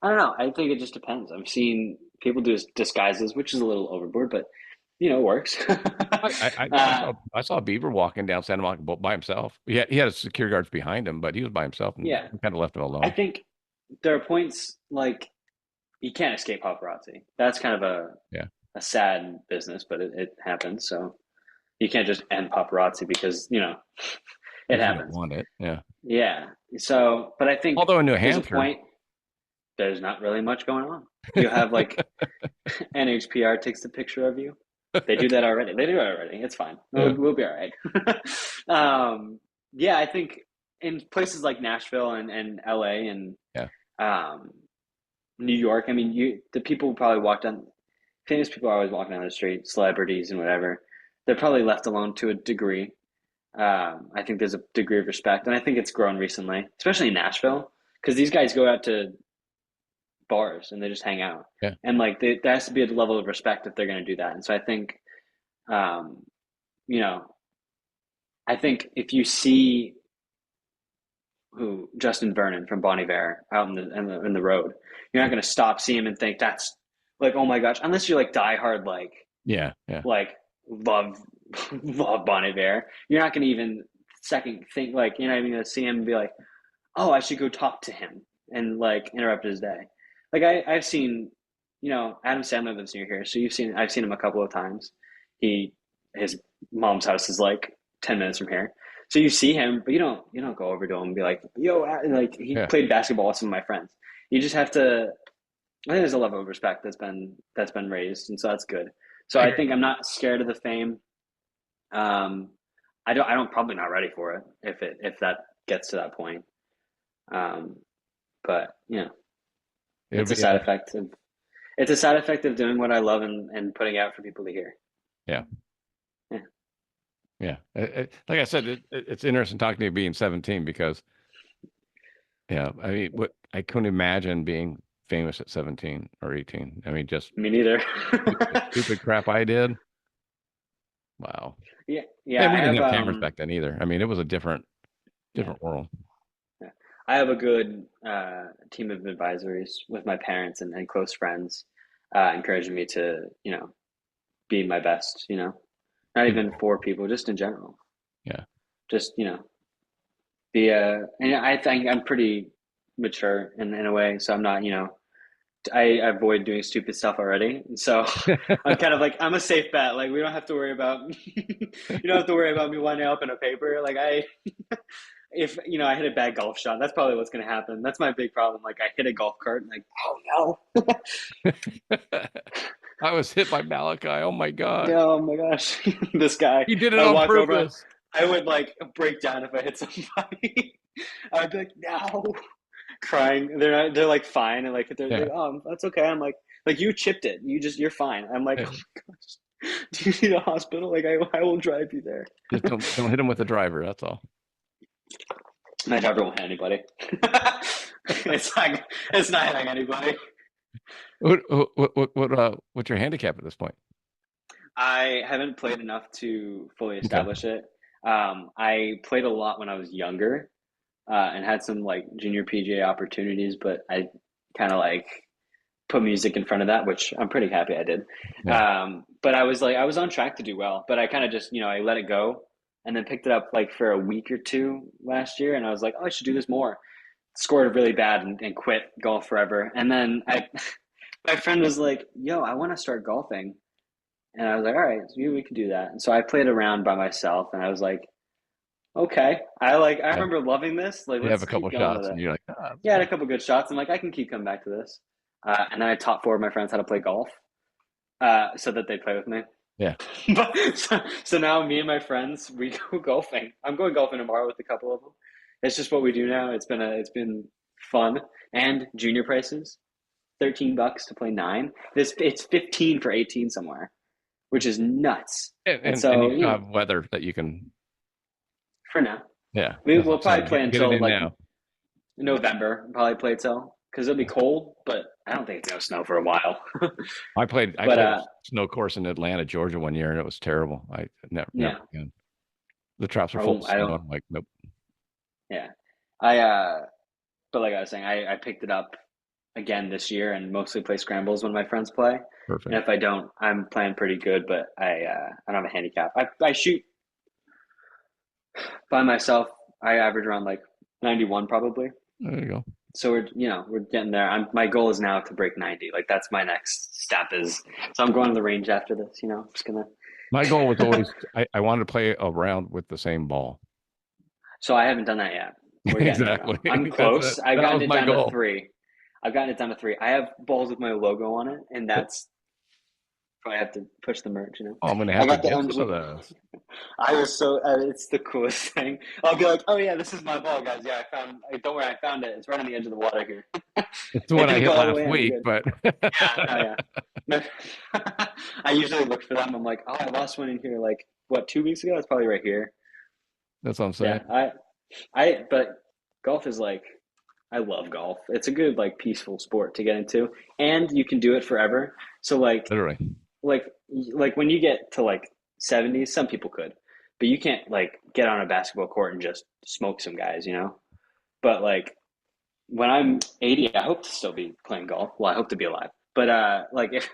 I don't know. I think it just depends. I've seen people do disguises, which is a little overboard, but it works. uh, I saw Bieber walking down Santa Monica by himself. He had his security guards behind him, but he was by himself and yeah, kind of left him I alone. think there are points like you can't escape paparazzi. That's kind of Yeah, a sad business, but it happens. So you can't just end paparazzi because it if you don't happens. want it. Yeah. Yeah. So, but I think Although in New there's a Hampshire, point. There's not really much going on. You have like NHPR takes a picture of you. They do that already. They do it already. It's fine. We'll, yeah, we'll be all right. Yeah, I think in places like Nashville and LA and yeah, um, New York, I mean, the people who probably walk down, famous people are always walking down the street, celebrities and whatever. They're probably left alone to a degree. I think there's a degree of respect, and I think it's grown recently, especially in Nashville, because these guys go out to bars and they just hang out, yeah. and like there has to be a level of respect if they're going to do that. And so I think, um, you know, I think if you see who Justin Vernon from Bon Iver out in the road, you're not going to stop, see him, and think that's like, oh my gosh, unless you're like diehard, Yeah, yeah. like love love Bon Iver. You're not going to even second think like you're not even going to see him and be like, oh, I should go talk to him and like interrupt his day. Like I've seen, Adam Sandler lives near here, so I've seen him a couple of times. His mom's house is like 10 minutes from here, so you see him, but you don't go over to him and be like, yo, like he Yeah, played basketball with some of my friends. You just have to. I think there's a level of respect that's been raised, and so that's good. So I I agree. think I'm not scared of the fame. Um, I don't probably not ready for it if that gets to that point. Um, but It'll it's a be side effect of it's a side effect of doing what I love and putting out for people to hear. yeah, Yeah. yeah. Like I said, it's interesting talking to you being 17 because yeah, I mean, what I couldn't imagine being famous at 17 or 18. I mean, just Me neither. the stupid crap I did. Wow. Yeah, yeah. And I we didn't have have cameras back then either. I mean, it was a yeah, different world. yeah. I have a good team of advisories with my parents and close friends, encouraging me to be my best. Not Good even deal. for people, just in general. Yeah. Just be a. And I think I'm pretty mature in a way, so I'm not. I avoid doing stupid stuff already. And so I'm kind of like I'm a safe bet. Like we don't have to worry about you don't have to worry about me winding up in a paper. Like if I hit a bad golf shot, that's probably what's gonna happen. That's my big problem. Like I hit a golf cart and like, oh no. I was hit by Malachi. Oh my God. Yeah, oh my gosh. This guy. He did it I on walk over, purpose. I would like break down if I hit somebody. I'd be like, no, crying. They're like fine and like they're Yeah. like, oh, that's okay. I'm like you chipped it. You're fine. I'm like, Yeah. oh my gosh, do you need a hospital? Like I will drive you there. Just don't hit him with the driver. That's all. My driver won't hit anybody. It's not hitting anybody. What's your handicap at this point? I haven't played enough to fully Okay. establish it. I played a lot when I was younger, and had some like junior PGA opportunities, but I kind of like put music in front of that, which I'm pretty happy I did. Yeah. But I was on track to do well, but I kind of just, I let it go and then picked it up like for a week or two last year. And I was like, oh, I should do this more. Scored really bad and quit golf forever. And then my friend was like, yo, I want to start golfing. And I was like, all right, so we can do that. And so I played around by myself and I was like, okay, I Yeah. remember loving this. Like, You have let's a couple keep going with shots it. and you're like, ah, Yeah, I had a couple good shots. I'm like, I can keep coming back to this. And then I taught four of my friends how to play golf, so that they play with me. yeah. But so now me and my friends we go golfing. I'm going golfing tomorrow with a couple of them. It's just what we do now. It's been fun and junior prices. $13 to play nine. It's 15 for 18 somewhere, which is nuts. And And so you still have weather that you can, for now, yeah, that's what we'll I'm probably saying. play Get it until in like now. November. Probably play till because it'll be cold, but I don't think it's gonna snow for a while. I But played a snow course in Atlanta, Georgia one year and it was terrible. Never yeah, again. The traps were I full of won't. I snow. don't. I'm like, nope. Yeah, I. But like I was saying, I picked it up again this year and mostly play scrambles when my friends play. And Perfect. if I don't, I'm playing pretty good, but I don't have a handicap. I shoot by myself. I average around like 91 probably. There you go. So we're getting there. My goal is now to break 90. Like that's my next step is. So I'm going to the range after this. I'm just gonna. My goal was always I wanted to play around with the same ball. So I haven't done that yet. We're getting there Exactly. though. I'm That's it. close. I've That gotten was it my down to goal. three. I've gotten it down to three. I have balls with my logo on it, and that's probably have to push the merch. Oh, I'm gonna I have to got the get ends some of with. those. I was so. It's the coolest thing. I'll be like, oh yeah, this is my ball, guys. Yeah, I found. Don't worry, I found it. It's right on the edge of the water here. It's the It one I didn't go hit all the last way in. We're week, good. but Yeah, no, yeah. I usually look for them. I'm like, oh, I lost one in here. Like what, 2 weeks ago? It's probably right here. that's what I'm Yeah, saying. but golf is like I love golf. It's a good like peaceful sport to get into, and you can do it forever. So Literally. like like when you get to like 70s, some people could, but you can't like get on a basketball court and just smoke some guys. But like when I'm 80, I hope to still be playing golf. Well, I hope to be alive. But like if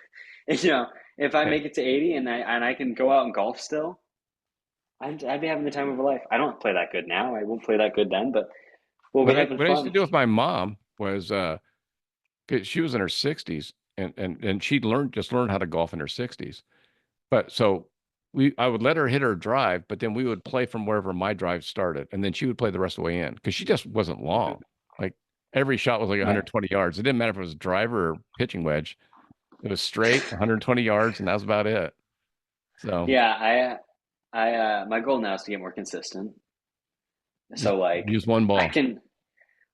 if I Yeah. make it to 80 and I can go out and golf still, I'd be having the time of my life. I don't play that good now. I won't play that good then, but we'll be having What I used to fun. do with my mom was 'cause she was in her 60s and she learned how to golf in her 60s. But so I would let her hit her drive, but then we would play from wherever my drive started, and then she would play the rest of the way in because she just wasn't long. Like every shot was like Right. 120 yards. It didn't matter if it was a driver or pitching wedge. It was straight 120 yards, and that was about it. So Yeah, my goal now is to get more consistent. just So like use one I ball. can,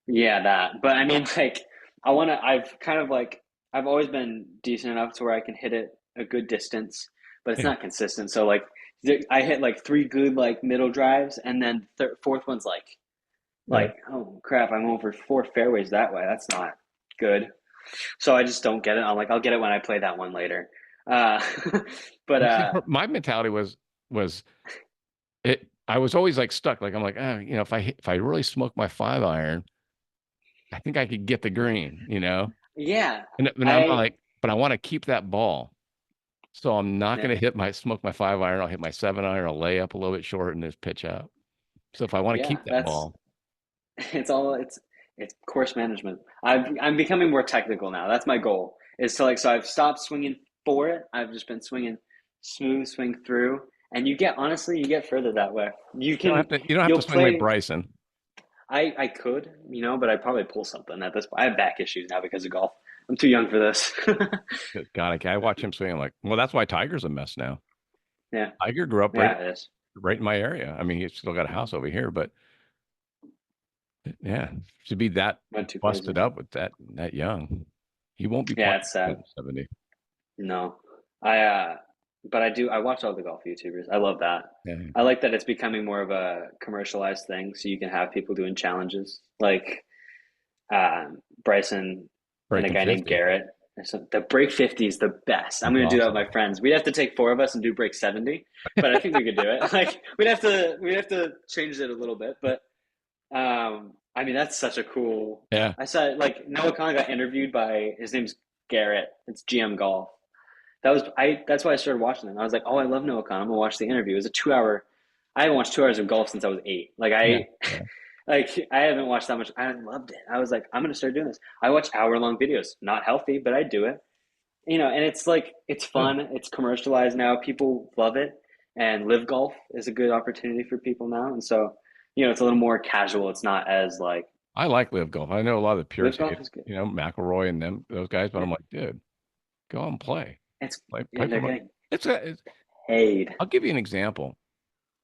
yeah, that. But I mean, like I want to. I've kind of like I've always been decent enough to where I can hit it a good distance, but it's Yeah. not consistent. So like I hit like three good like middle drives, and then fourth one's Yeah. oh crap, I'm over four fairways that way. That's not good. So I just don't get it. I'm like I'll get it when I play that one later. Uh, but Well, see, my mentality was it. I was always like stuck. Like I'm like, if I really smoke my 5 iron, I think I could get the green. yeah, And I'm I like, but I want to keep that ball. So I'm not yeah, going to smoke my 5 iron. I'll hit my 7 iron. I'll lay up a little bit short and just pitch out. So if I want to yeah, keep that that's ball, it's course management. I'm becoming more technical now. That's my goal. Is to like so I've stopped swinging for it. I've just been swinging smooth, swing through, and honestly you get further that way. you don't have You'll to swing like play. Bryson. I could, but I'd probably pull something at this point. I have back issues now because of golf. I'm too young for this. Good God, I watch him swing. I'm like, well, that's why Tiger's a mess now. Yeah, Tiger grew up yeah, it is. right in my area. I mean, he's still got a house over here, but yeah, to be that Went too crazy. busted up with that young, he won't be Yeah, playing it's sad. at 70. No, I but I do. I watch all the golf YouTubers. I love that. Yeah, I like that it's becoming more of a commercialized thing, so you can have people doing challenges like Bryson and a breaking guy named 50. Garrett. The break 50 is the best. I'm That's going to do that with awesome. my friends. We'd have to take four of us and do break 70, but I think we could do it. Like we'd have to change it a little bit, but I mean that's such a cool. Yeah. I saw like Noah Khan got interviewed by his name's Garrett. It's GM Golf. That's why I started watching them. I was like, oh, I love Noah Khan. I'm gonna watch the interview. It was a 2 hour. I haven't watched 2 hours of golf since I was 8. Like Yeah, yeah. I haven't watched that much. I loved it. I was like, I'm gonna start doing this. I watch hour-long videos. Not healthy, but I do it. And it's like it's Good. fun. It's commercialized now. People love it, and live golf is a good opportunity for people now. And so, it's a little more casual. It's not as like I like live golf. I know a lot of the live purists hate golf it, is good. McElroy and them those guys, but Yeah, I'm like, dude, go out and play. it's Play and for they're money. getting It's paid. I'll give you an example.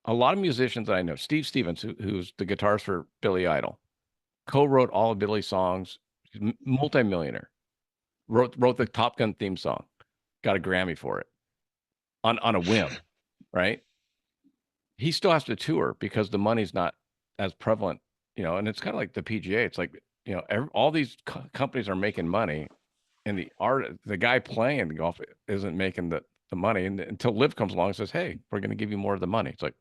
A lot of musicians that I know, Steve Stevens, who's the guitarist for Billy Idol, co-wrote all of Billy's songs. He's a multimillionaire. Wrote the Top Gun theme song. Got a Grammy for it on a whim, right? He still has to tour because the money's not as prevalent, and it's kind of like the PGA. It's like, all these companies are making money, and the guy playing the golf isn't making the money, and until Liv comes along and says, "Hey, we're going to give you more of the money." It's like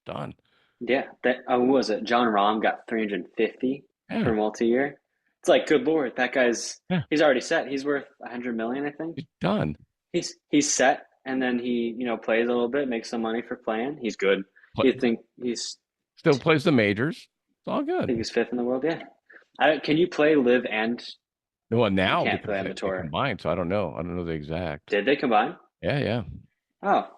done. Yeah, that who was it? John Rahm got 350 Yeah, for multi-year. It's like, good Lord, that guy's yeah, he's already set. He's worth 100 million, I think. he's done. He's set, and then he plays a little bit, makes some money for playing. He's good. Pl- You think he's Still plays the majors. It's all I think good. he's fifth in the world. Yeah. Can you play live and Well, you now can't because play on the they tour? combined, so I don't know. I don't know the exact. Did they combine? Yeah, yeah, Oh, I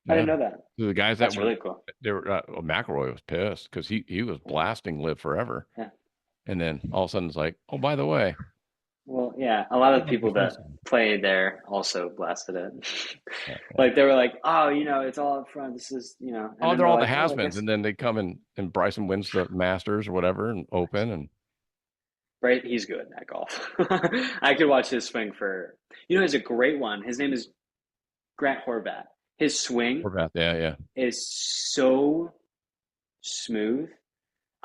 yeah. didn't know that. So the guys that That's were really cool. they were well, McElroy was pissed because he was Yeah. blasting Live Forever, Yeah. and then all of a sudden it's like, oh, by the way, Well, yeah, a lot of what the about people this that one? play there also blasted it. Yeah, yeah. Like they were like, "Oh, it's all up front. This is, and Oh, then they're they're all the like, "Oh, I has-beens, guess." and then they come and Bryson wins the Masters or whatever and Open, and Right, he's good at golf. I could watch his swing for. He's a great one. His name is Grant Horvat. His swing we're about yeah, yeah. is so smooth.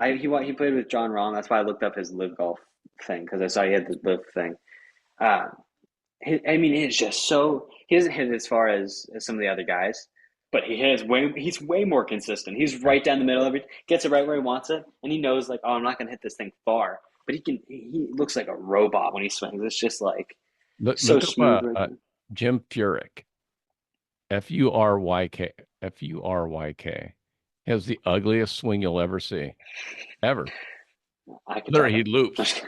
He played with John Rahm. That's why I looked up his live golf thing because I saw he had the live thing. Uh, I mean, it's just so he doesn't hit it as far as some of the other guys, but he's way more consistent. He's Yeah. right down the middle of it, gets it right where he wants it, and he knows like, oh, I'm not gonna hit this thing far, but he looks like a robot when he swings. It's just like so Look up smooth right there. Jim Furyk, Furyk, Furyk. He has the ugliest swing you'll ever see, ever. I could tell Literally, he that. loops.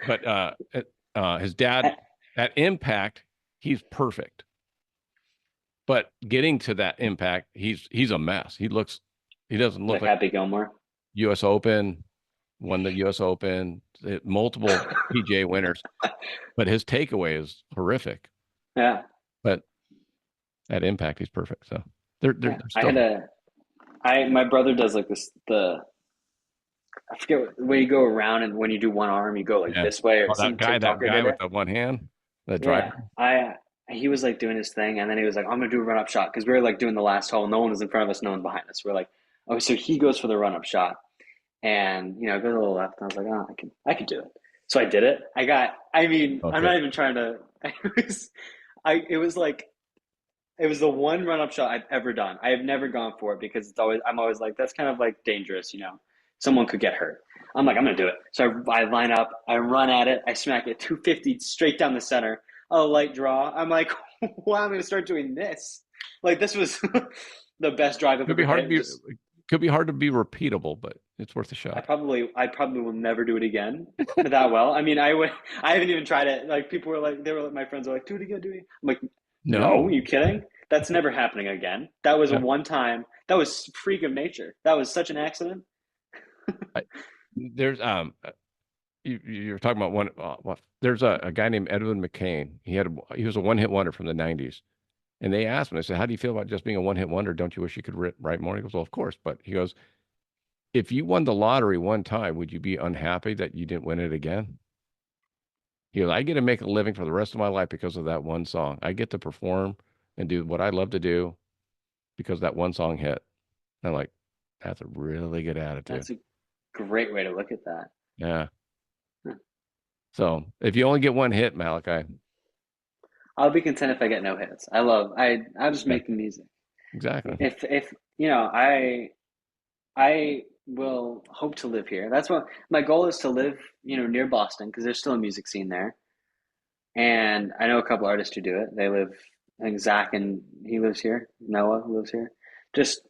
But his dad, at impact, he's perfect. But getting to that impact, he's a mess. He doesn't look Like like Happy Gilmore. U.S. Open, won the U.S. Open, multiple PGA winners. But his takeaway is horrific. Yeah, But at impact, he's perfect. So they're yeah. I still had a I my brother does like this I forget the way you go around and when you do one arm you go like yeah. this way or Oh, some that TikToker guy did with it. the one hand, the Yeah, driver. he was like doing his thing, and then he was like, "I'm gonna do a run up shot," because we were like doing the last hole. No one was in front of us, no one behind us. We're like, "Oh," so he goes for the run up shot, and goes a little left. And I was like, "Oh, I can do it." So I did it. I mean, I'm Okay. not even trying to. It was like it was the one run up shot I've ever done. I have never gone for it because I'm always like that's kind of like dangerous. Someone could get hurt. I'm like I'm gonna do it. So I line up, I run at it, I smack it 250 straight down the center. A light draw. I'm like, wow, I'm gonna start doing this. Like this was the best drive I've Could be ever hard to hit. be Just could be hard to be repeatable, but it's worth a I shot. probably will never do it again that well. I mean, I haven't even tried it. Like people were like, my friends were like, do it again, do it. I'm like, no, No. are you kidding? That's never happening again. That was a Yeah. one time. That was freak of nature. That was such an accident. I, there's you're talking about one. There's a guy named Edwin McCain. He was a one hit wonder from the '90s, and they asked him. They said, "How do you feel about just being a one hit wonder? Don't you wish you could write more?" He goes, "Well, of course." But he goes, "If you won the lottery one time, would you be unhappy that you didn't win it again?" He goes, "I get to make a living for the rest of my life because of that one song. I get to perform and do what I love to do because that one song hit." And I'm like, "That's a really good attitude." That's a great way to look at that. Yeah. Huh. So if you only get one hit, Malachi, I'll be content if I get no hits. I'll just yeah, make the music. exactly. If I will hope to live here. That's what my goal is to live, near Boston because there's still a music scene there. And I know a couple artists who do it. They live, I think Zach and he lives here. Noah lives here. Just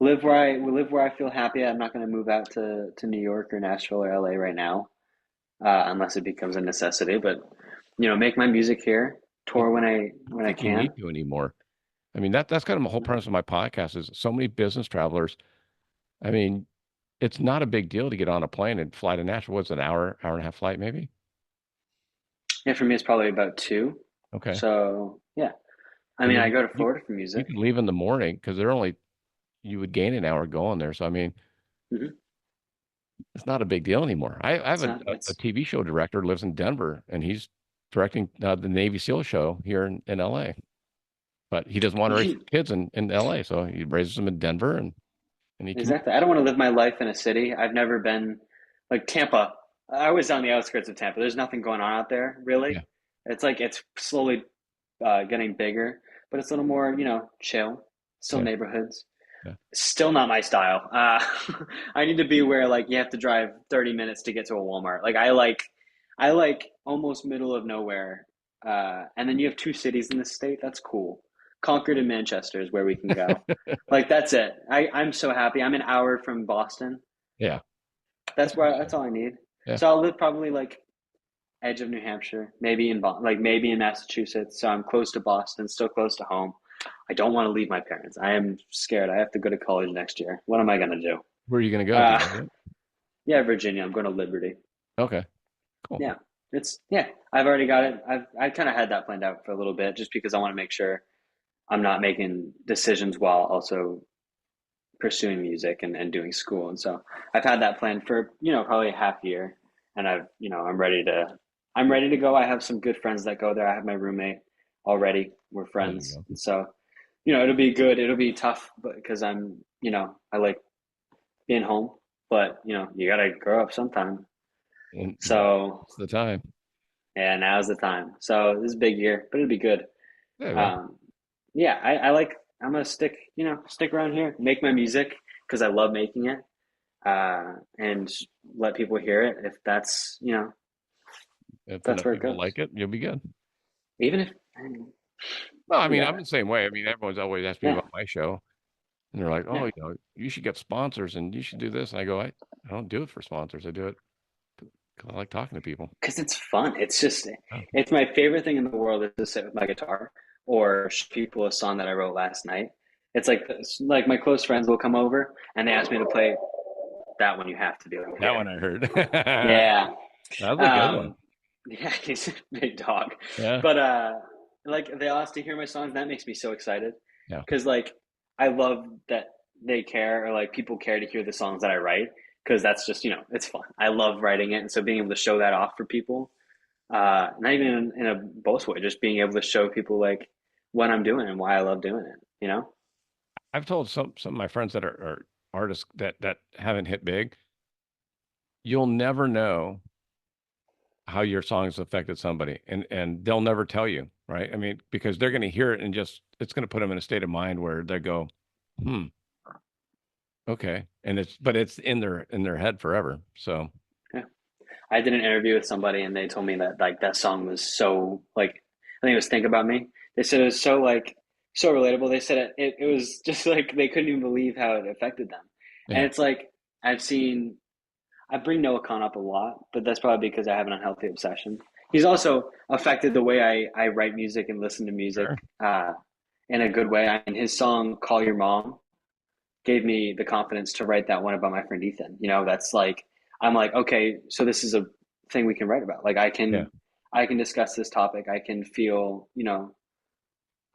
live where I feel happy. I'm not going to move out to New York or Nashville or LA right now, unless it becomes a necessity. But make my music here, I tour don't when I think you need can. to anymore. I mean, that's kind of the whole premise of my podcast is so many business travelers. I mean, it's not a big deal to get on a plane and fly to Nashville. What's an hour and a half flight, maybe? Yeah, for me it's probably about two. Okay. So yeah, I And mean I then go to you Florida for you music. can leave in the morning because they're only you would gain an hour going there. So I mean, Hmm. it's not a big deal anymore. I have It's not. a It's TV show director lives in Denver, and he's directing the Navy SEAL show here in LA. But he doesn't want to raise you kids in LA, so he raises them in Denver, and he commutes. Exactly. I don't want to live my life in a city. I've never been like Tampa. I was on the outskirts of Tampa. There's nothing going on out there, really. Yeah, It's like it's slowly getting bigger, but it's a little more, chill. Still yeah, neighborhoods. yeah. Still not my style. I need to be where like you have to drive 30 minutes to get to a Walmart. I like almost middle of nowhere. And then you have two cities in the state. That's cool. Concord and Manchester is where we can go. Like that's it. I'm so happy. I'm an hour from Boston. Yeah, that's That's a good where show. that's all I need. Yeah. So I'll live probably like edge of New Hampshire, maybe maybe in Massachusetts. So I'm close to Boston, still close to home. I don't want to leave my parents. I am scared. I have to go to college next year. What am I gonna do? Where are you going to go? Do you Uh, know yet? yeah, Virginia. I'm going to Liberty. Okay, cool. Yeah, yeah. I've already got it. I kind of had that planned out for a little bit, just because I want to make sure I'm not making decisions while also pursuing music and doing school. And so I've had that planned for, probably a half year. And I'm ready to go. I have some good friends that go there. I have my roommate already. We're There you friends. go. And so, it'll be good. It'll be tough, but because I like being home, but you got to grow up sometime. And So, it's the time. yeah, now's the time. So this is a big year, but it'll be good. Yeah, man. Um, yeah, I'm gonna stick around here, make my music because I love making it, and let people hear it if If that's enough where it people goes. like it, you'll be good. Even if, I mean, No, I mean, I'm yeah, the same way. I mean, everyone's always asked me yeah, about my show, and they're like, "Oh, yeah, you should get sponsors and you should do this." And I go, I don't do it for sponsors. I do it because I like talking to people. because it's fun. It's just, Oh, it's my favorite thing in the world is to sit with my guitar or show people a song that I wrote last night. It's like my close friends will come over and they ask me to play that one. You have to be like, that yeah, one I heard. That yeah. was a good one. Um, yeah, he's a big dog. Yeah, But like they asked to hear my songs, that makes me so excited. yeah. Because like I love that they care or like people care to hear the songs that I write because that's just, it's fun. I love writing it. And so being able to show that off for people, not even in a boast way, just being able to show people like what I'm doing and why I love doing it. I've told some of my friends that are artists that haven't hit big, you'll never know how your songs affected somebody, and they'll never tell you, right? I mean, because they're going to hear it and just it's going to put them in a state of mind where they go, "Hmm, okay," and it's in their head forever. So Yeah. I did an interview with somebody and they told me that like that song was so like I think it was Think About Me. They said it was so like so relatable. They said it was just like they couldn't even believe how it affected them. And yeah, it's like I've seen I bring Noah Khan up a lot, but that's probably because I have an unhealthy obsession. He's also affected the way I write music and listen to music sure, in a good way. I mean, his song "Call Your Mom" gave me the confidence to write that one about my friend Ethan. That's like I'm like, okay, so this is a thing we can write about. Like yeah, I can discuss this topic. I can feel,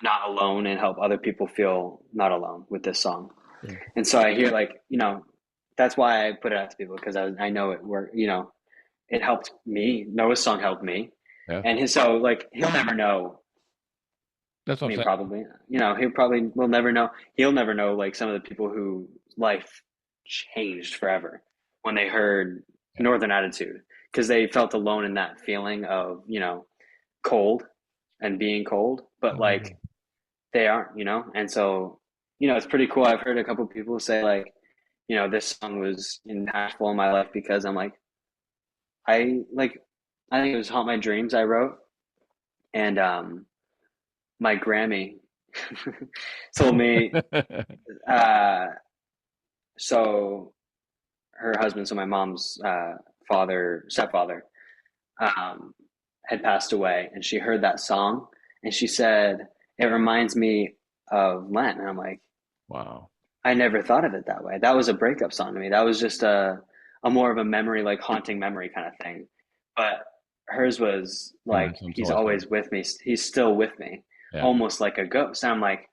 not alone and help other people feel not alone with this song. yeah, And so I hear like, that's why I put it out to people because I know it worked, it helped me. Noah's song helped me. yeah. And so like he'll never know. That's I what I'm mean, saying. probably, he probably will never know. He'll never know like some of the people who life changed forever when they heard Yeah. Northern Attitude because they felt alone in that feeling of, cold and being cold, but Oh like yeah, they aren't, And so, it's pretty cool. I've heard a couple of people say like, this song was impactful in my life because I'm like, I like, I think it was Haunt My Dreams I wrote. And my Grammy told me, uh, so her husband, so my mom's stepfather, um, had passed away, and she heard that song, and she said, "It reminds me of Lent." And I'm like, Wow. I never thought of it that way. That was a breakup song to me. That was just a more of a memory, like haunting memory kind of thing. But hers was like, Reminds him he's so much. always with me. He's still with me, Yeah. almost like a ghost. And I'm like,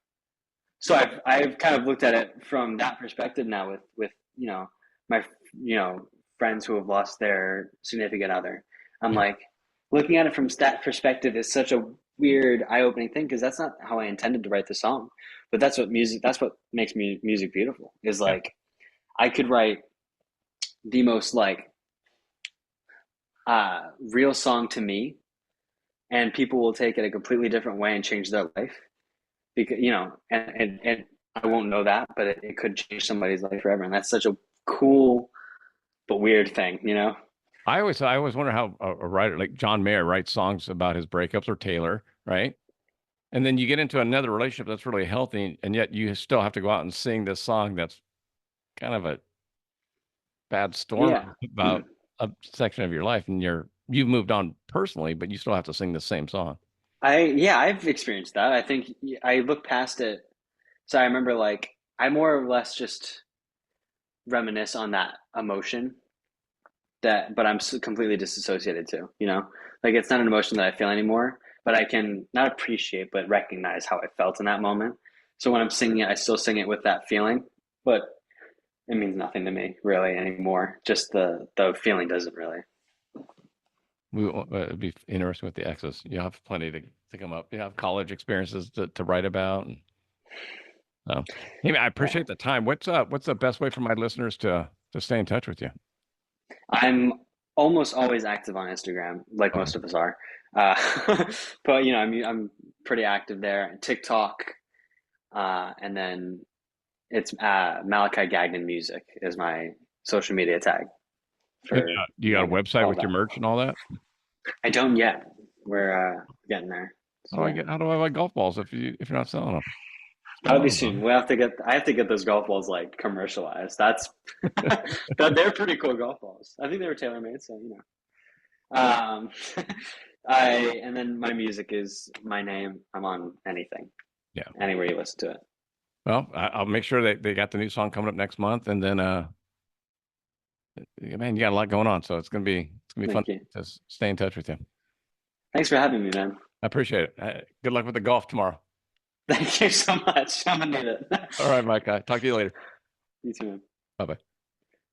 so I've kind of looked at it from that perspective now with my friends who have lost their significant other. I'm Yeah. like, looking at it from that perspective is such a weird eye-opening thing, because that's not how I intended to write the song. But that's what makes music beautiful, is Yeah. like I could write the most like real song to me, and people will take it a completely different way and change their life, because and I won't know that, but it could change somebody's life forever, and that's such a cool but weird thing. I always wonder how a writer like John Mayer writes songs about his breakups, or Taylor, right? And then you get into another relationship that's really healthy, and yet you still have to go out and sing this song that's kind of a bad storm Yeah. about a section of your life, and you've moved on personally, but you still have to sing the same song. I've experienced that. I think I look past it. So I remember, like, I more or less just reminisce on that emotion, but I'm completely disassociated to. Like, it's not an emotion that I feel anymore, but I can not appreciate, but recognize how I felt in that moment. So when I'm singing it, I still sing it with that feeling, but it means nothing to me really anymore. Just the feeling doesn't really. It'd be interesting with the exes. You have plenty to come up. You have college experiences to write about, and so. Hey, man, I Yeah. appreciate the time. What's the best way for my listeners to stay in touch with you? I'm almost always active on Instagram, like Okay. most of us are. Uh, but I'm pretty active there. TikTok, and then it's Malachi Gagnon Music is my social media tag And, for you got a website all with that. your merch and all that? I don't yet. We're getting there. So yeah, How do I buy golf balls if you're not selling them? What's going that'll be on, brother? soon. I have to get those golf balls like commercialized. That's they're pretty cool golf balls. I think they were tailor made, so you know. I and then my music is my name. I'm on anything, Yeah. anywhere you listen to it. Well, I'll make sure they got the new song coming up next month, and then yeah, man, you got a lot going on, so it's gonna be fun Thank you. to stay in touch with you. Thanks for having me, man. I appreciate it. Good luck with the golf tomorrow. Thank you so much. I'm gonna need it. All right, Mike. Talk to you later. You too, man. Bye bye.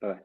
Bye.